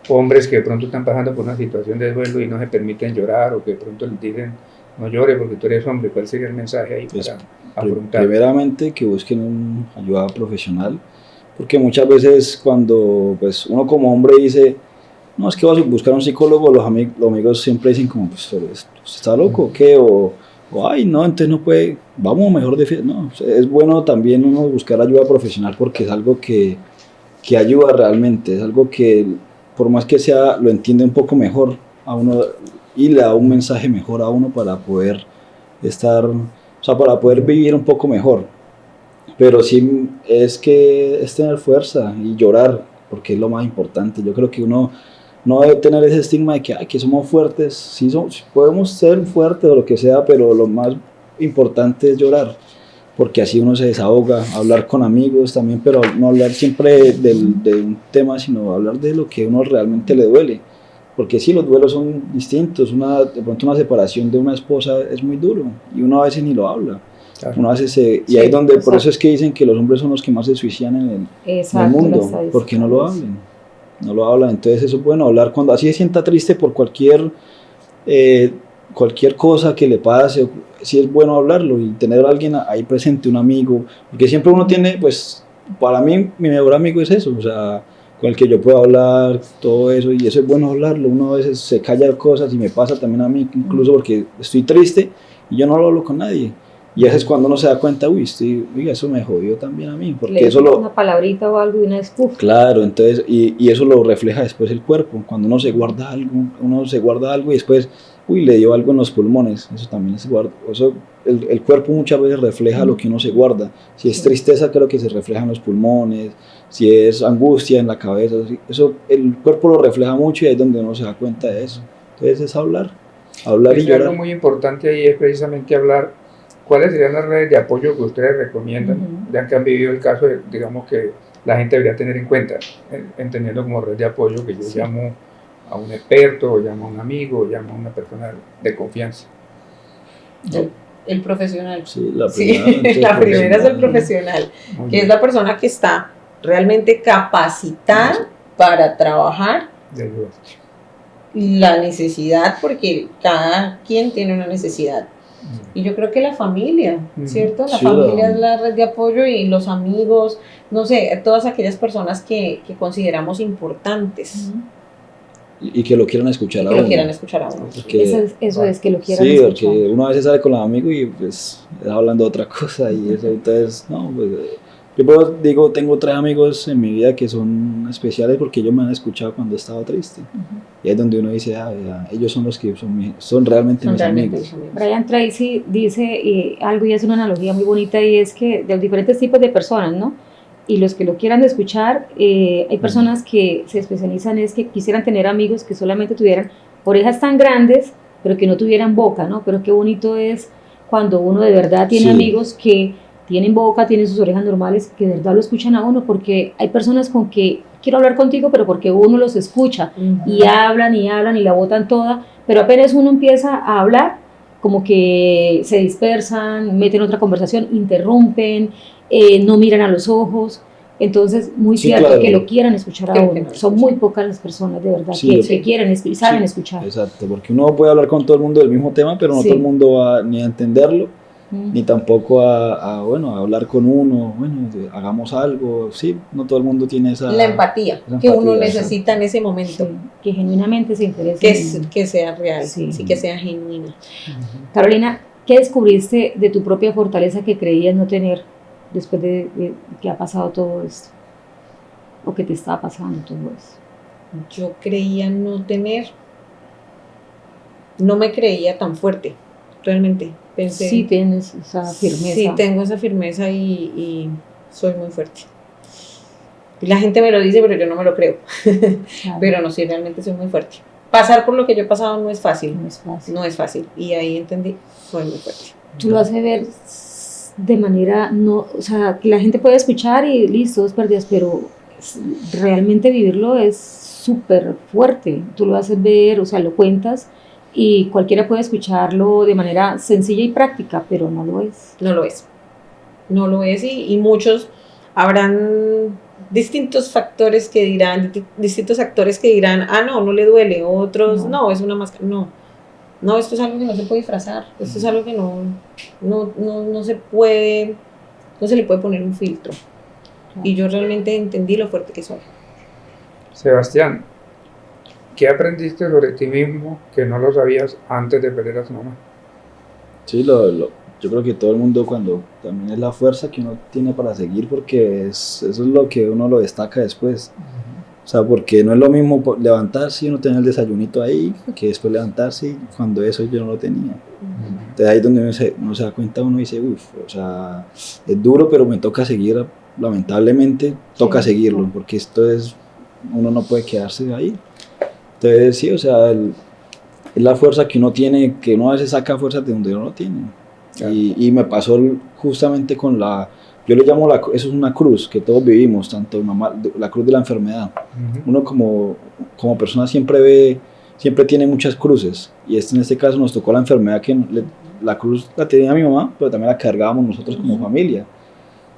[SPEAKER 2] hombres que de pronto están pasando por una situación de duelo y no se permiten llorar o que de pronto les dicen no llores porque tú eres hombre, ¿cuál sería el mensaje ahí para afrontar?
[SPEAKER 4] Primeramente que busquen ayuda profesional, porque muchas veces cuando pues uno como hombre dice no, es que vas a buscar un psicólogo, los amigos siempre dicen como pues ¿está loco o qué? O ay no, entonces no puede, vamos mejor de fiesta. No, es bueno también uno buscar ayuda profesional porque es algo que ayuda realmente, es algo que por más que sea lo entiende un poco mejor a uno y le da un mensaje mejor a uno para poder para poder vivir un poco mejor. Pero sí es tener fuerza y llorar, porque es lo más importante. Yo creo que uno no debe tener ese estigma de que somos fuertes. Sí, podemos ser fuertes o lo que sea, pero lo más importante es llorar, porque así uno se desahoga, hablar con amigos también, pero no hablar siempre de un tema, sino hablar de lo que uno realmente le duele. Porque sí, los duelos son distintos. De pronto una separación de una esposa es muy duro y uno a veces ni lo habla. Claro. Uno a veces y ahí es donde, por eso es que dicen que los hombres son los que más se suicidan en el mundo, porque no lo hablan. No lo hablan. Entonces eso es bueno hablar cuando así se sienta triste por cualquier cosa que le pase. Sí es bueno hablarlo y tener a alguien ahí presente, un amigo, porque siempre uno tiene, pues para mí mi mejor amigo es eso, o sea, con el que yo puedo hablar, todo eso, y eso es bueno hablarlo. Uno a veces se calla cosas y me pasa también a mí, incluso porque estoy triste y yo no lo hablo con nadie. Y a veces cuando uno se da cuenta, oiga, eso me jodió también a mí. Porque eso
[SPEAKER 1] una palabrita o algo y una después.
[SPEAKER 4] Claro, entonces, y eso lo refleja después el cuerpo. Cuando uno se guarda algo y después, le dio algo en los pulmones. Eso también el cuerpo muchas veces refleja lo que uno se guarda. Si es tristeza, creo que se refleja en los pulmones, si es angustia en la cabeza, eso el cuerpo lo refleja mucho y ahí es donde uno se da cuenta de eso. Entonces es hablar y
[SPEAKER 2] Algo
[SPEAKER 4] llorar.
[SPEAKER 2] muy importante ahí es precisamente hablar cuáles serían las redes de apoyo que ustedes recomiendan, ya que han vivido el caso, digamos que la gente debería tener en cuenta, entendiendo como red de apoyo que yo llamo a un experto, o llamo a un amigo, o llamo a una persona de confianza.
[SPEAKER 3] El profesional.
[SPEAKER 4] Sí, la
[SPEAKER 3] Sí,
[SPEAKER 4] primera,
[SPEAKER 3] la primera es el profesional,
[SPEAKER 2] Muy
[SPEAKER 3] que
[SPEAKER 2] bien.
[SPEAKER 3] es la persona que está realmente capacitada para trabajar
[SPEAKER 2] De ayuda.
[SPEAKER 3] la necesidad, porque cada quien tiene una necesidad. Y yo creo que la familia, ¿cierto? La
[SPEAKER 4] Sí,
[SPEAKER 3] familia es la red de apoyo y los amigos, no sé, todas aquellas personas que consideramos importantes
[SPEAKER 4] y que lo quieran escuchar
[SPEAKER 3] y
[SPEAKER 4] a
[SPEAKER 3] que
[SPEAKER 4] uno.
[SPEAKER 3] lo quieran escuchar a uno.
[SPEAKER 4] Porque-
[SPEAKER 1] Eso es que lo quieran
[SPEAKER 4] sí,
[SPEAKER 1] escuchar.
[SPEAKER 4] porque uno a veces sale con los amigos y pues está hablando de otra cosa y eso, entonces, no, pues digo, tengo 3 amigos en mi vida que son especiales porque ellos me han escuchado cuando estaba triste. Y ahí es donde uno dice, ya, ellos son los que son realmente
[SPEAKER 3] Son
[SPEAKER 4] mis
[SPEAKER 3] realmente
[SPEAKER 4] amigos.
[SPEAKER 3] mis amigos.
[SPEAKER 1] Brian Tracy dice algo y es una analogía muy bonita y es que de los diferentes tipos de personas, ¿no? Y los que lo quieran escuchar, hay personas que se especializan es que quisieran tener amigos que solamente tuvieran orejas tan grandes, pero que no tuvieran boca, ¿no? Pero qué bonito es cuando uno de verdad tiene
[SPEAKER 4] Sí.
[SPEAKER 1] amigos que tienen boca, tienen sus orejas normales, que de verdad lo escuchan a uno, porque hay personas con que quiero hablar contigo, pero porque uno los escucha y hablan y hablan y la botan toda, pero apenas uno empieza a hablar, como que se dispersan, meten otra conversación, interrumpen, no miran a los ojos. Entonces, muy
[SPEAKER 4] Sí,
[SPEAKER 1] cierto
[SPEAKER 4] claro.
[SPEAKER 1] que lo quieran escuchar a
[SPEAKER 3] Que
[SPEAKER 1] uno.
[SPEAKER 3] no
[SPEAKER 1] Son
[SPEAKER 3] escuchan.
[SPEAKER 1] muy pocas las personas de verdad
[SPEAKER 4] Sí,
[SPEAKER 1] que quieren y saben
[SPEAKER 4] Sí.
[SPEAKER 1] escuchar.
[SPEAKER 4] Exacto, porque uno puede hablar con todo el mundo del mismo tema, pero no
[SPEAKER 1] Sí.
[SPEAKER 4] todo el mundo va ni a entenderlo,
[SPEAKER 1] Mm.
[SPEAKER 4] ni tampoco a hablar con uno, hagamos algo, sí, no todo el mundo tiene esa...
[SPEAKER 3] La empatía
[SPEAKER 4] esa
[SPEAKER 3] que uno
[SPEAKER 4] empatía,
[SPEAKER 3] necesita en ese momento,
[SPEAKER 1] Sí, que genuinamente se interesen.
[SPEAKER 3] que sea real,
[SPEAKER 1] Sí.
[SPEAKER 3] sí, que sea genuina.
[SPEAKER 1] Carolina, ¿qué descubriste de tu propia fortaleza que creías no tener después de que ha pasado todo esto? ¿O que te está pasando todo esto?
[SPEAKER 3] Yo creía no me creía tan fuerte, realmente. Pensé,
[SPEAKER 1] Sí tienes esa firmeza.
[SPEAKER 3] sí, tengo esa firmeza y soy muy fuerte. Y la gente me lo dice, pero yo no me lo creo.
[SPEAKER 1] Claro,
[SPEAKER 3] Pero no, sí, realmente soy muy fuerte. Pasar por lo que yo he pasado no es fácil.
[SPEAKER 1] no es fácil.
[SPEAKER 3] No es fácil. Y ahí entendí, soy muy fuerte.
[SPEAKER 1] Tú lo haces ver de manera, no, o sea, que la gente puede escuchar y listo, dos pérdidas, pero realmente vivirlo es súper fuerte. Tú lo haces ver, o sea, lo cuentas y cualquiera puede escucharlo de manera sencilla y práctica, pero no lo es.
[SPEAKER 3] No lo es. No lo es y muchos habrán distintos factores que dirán, distintos actores que dirán, no le duele, otros, no, es una máscara, no, esto es algo que no se puede disfrazar, esto es algo que no se puede, no se le puede poner un filtro. Y yo realmente entendí lo fuerte que soy.
[SPEAKER 2] Sebastián, ¿qué aprendiste sobre ti mismo que no lo sabías antes de perder a tu mamá?
[SPEAKER 4] Sí, yo creo que todo el mundo cuando también es la fuerza que uno tiene para seguir, porque eso es lo que uno lo destaca después. O sea, porque no es lo mismo levantarse y uno tener el desayunito ahí, que después levantarse y cuando eso yo no lo tenía. Entonces ahí es donde uno se da cuenta, uno dice, o sea, es duro, pero me toca seguir, lamentablemente toca seguirlo, porque uno no puede quedarse ahí. Entonces sí, o sea, es la fuerza que uno tiene, que uno a veces saca fuerza de donde uno no tiene. Claro. Y me pasó justamente con yo le llamo eso es una cruz que todos vivimos, tanto la cruz de la enfermedad. Uno como persona siempre tiene muchas cruces, y en este caso nos tocó la enfermedad que la cruz la tenía mi mamá, pero también la cargábamos nosotros como familia.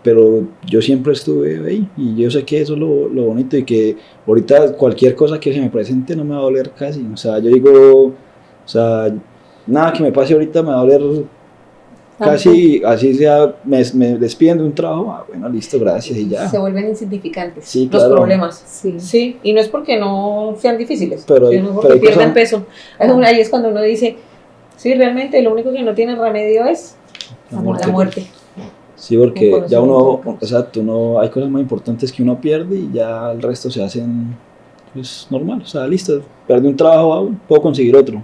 [SPEAKER 4] Pero yo siempre estuve ahí, y yo sé que eso es lo bonito, y que ahorita cualquier cosa que se me presente no me va a doler casi. O sea, yo digo, o sea, nada que me pase ahorita me va a doler casi, así sea, me despiden de un trabajo, bueno, listo, gracias, y ya.
[SPEAKER 3] Se vuelven insignificantes
[SPEAKER 4] Sí,
[SPEAKER 3] los
[SPEAKER 4] claro.
[SPEAKER 3] problemas.
[SPEAKER 1] Sí.
[SPEAKER 3] Sí, y no es porque no sean difíciles,
[SPEAKER 4] pero
[SPEAKER 3] sino porque pierden peso. Ahí es cuando uno dice, sí, realmente lo único que no tiene remedio es la muerte.
[SPEAKER 4] Sí, porque ya exacto, hay cosas más importantes que uno pierde y ya el resto se hacen pues normal. O sea, listo, perdí un trabajo, puedo conseguir otro.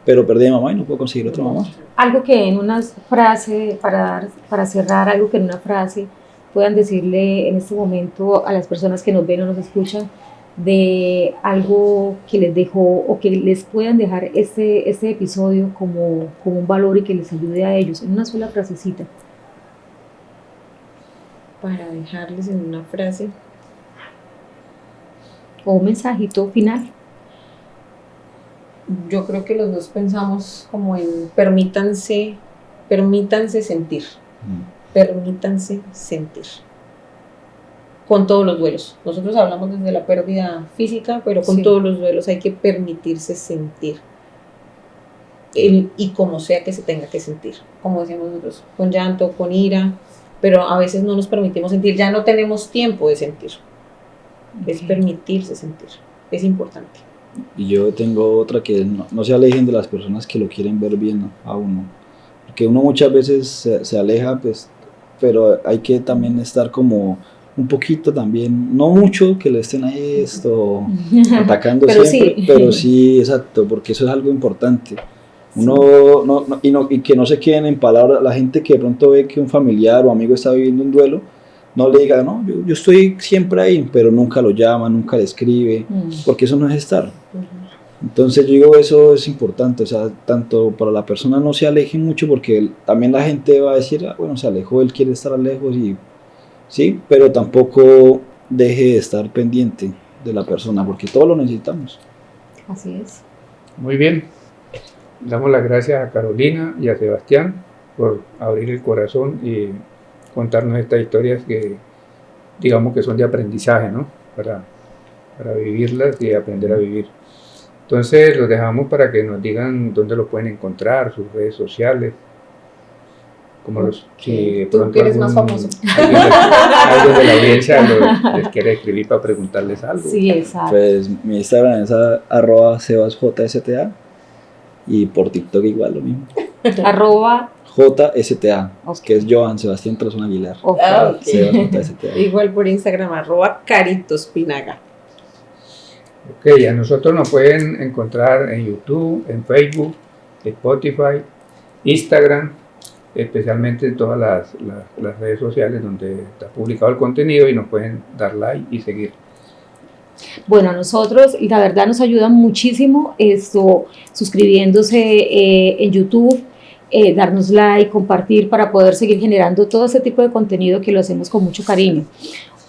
[SPEAKER 4] pero perdí a mamá y no puedo conseguir otra mamá.
[SPEAKER 1] Algo que en una frase, para cerrar, algo que en una frase puedan decirle en este momento a las personas que nos ven o nos escuchan, de algo que les dejó o que les puedan dejar este episodio como un valor y que les ayude a ellos, en una sola frasecita.
[SPEAKER 3] Para dejarles en una frase.
[SPEAKER 1] O un mensajito final.
[SPEAKER 3] Yo creo que los dos pensamos como en permítanse sentir. Permítanse sentir. Con todos los duelos. Nosotros hablamos desde la pérdida física, pero con todos los duelos hay que permitirse sentir. Y como sea que se tenga que sentir. Como decíamos nosotros, con llanto, con ira, pero a veces no nos permitimos sentir, ya no tenemos tiempo de sentir. Es permitirse sentir. Es importante.
[SPEAKER 4] Y yo tengo otra que no se alejen de las personas que lo quieren ver bien a uno. Porque uno muchas veces se aleja, pues, pero hay que también estar como un poquito también, no mucho que le estén ahí atacando
[SPEAKER 1] pero
[SPEAKER 4] siempre,
[SPEAKER 1] sí.
[SPEAKER 4] pero sí, exacto, porque eso es algo importante. Uno y que no se queden en palabras. La gente que de pronto ve que un familiar o amigo está viviendo un duelo, no le diga, no, yo estoy siempre ahí, pero nunca lo llama, nunca le escribe, porque eso no es estar. Entonces yo digo, eso es importante, o sea, tanto para la persona no se aleje mucho, porque también la gente va a decir, bueno, se alejó, él quiere estar lejos, y sí, pero tampoco deje de estar pendiente de la persona, porque todos lo necesitamos.
[SPEAKER 1] Así es.
[SPEAKER 2] Muy bien. Damos las gracias a Carolina y a Sebastián por abrir el corazón y contarnos estas historias que digamos que son de aprendizaje, ¿no? Para vivirlas y aprender a vivir. Entonces los dejamos para que nos digan dónde los pueden encontrar, sus redes sociales. Como si de
[SPEAKER 3] tú
[SPEAKER 2] pronto
[SPEAKER 3] que eres más famoso.
[SPEAKER 2] alguien de la audiencia les quiere escribir para preguntarles algo.
[SPEAKER 1] Sí, exacto.
[SPEAKER 4] Pues mi Instagram es @sebasjsta, y por TikTok igual lo mismo. JSTA, que es Johan Sebastián Trazón Aguilar.
[SPEAKER 1] Okay.
[SPEAKER 4] Sebas JSTA.
[SPEAKER 3] Igual por Instagram, @caritospinaga.
[SPEAKER 2] Ok, a nosotros nos pueden encontrar en YouTube, en Facebook, Spotify, Instagram, especialmente en todas las redes sociales donde está publicado el contenido, y nos pueden dar like y seguir.
[SPEAKER 1] Bueno, a nosotros, la verdad, nos ayuda muchísimo suscribiéndose en YouTube, darnos like, compartir, para poder seguir generando todo este tipo de contenido que lo hacemos con mucho cariño.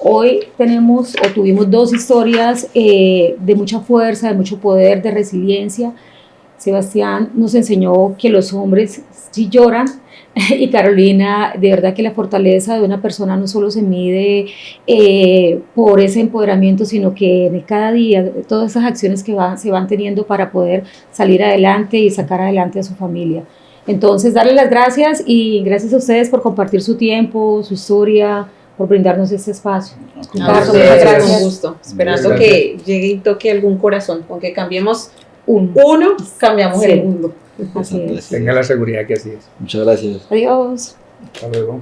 [SPEAKER 1] Hoy tuvimos dos historias de mucha fuerza, de mucho poder, de resiliencia. Sebastián nos enseñó que los hombres sí lloran, y Carolina, de verdad que la fortaleza de una persona no solo se mide por ese empoderamiento, sino que en cada día, todas esas acciones que se van teniendo para poder salir adelante y sacar adelante a su familia. Entonces, darles las gracias, y gracias a ustedes por compartir su tiempo, su historia, por brindarnos este espacio.
[SPEAKER 3] Con gusto. Esperando que llegue y toque algún corazón. Con que cambiemos uno, cambiamos el mundo.
[SPEAKER 1] Así es.
[SPEAKER 2] Tenga la seguridad que así es.
[SPEAKER 4] Muchas gracias.
[SPEAKER 1] Adiós.
[SPEAKER 2] Hasta luego.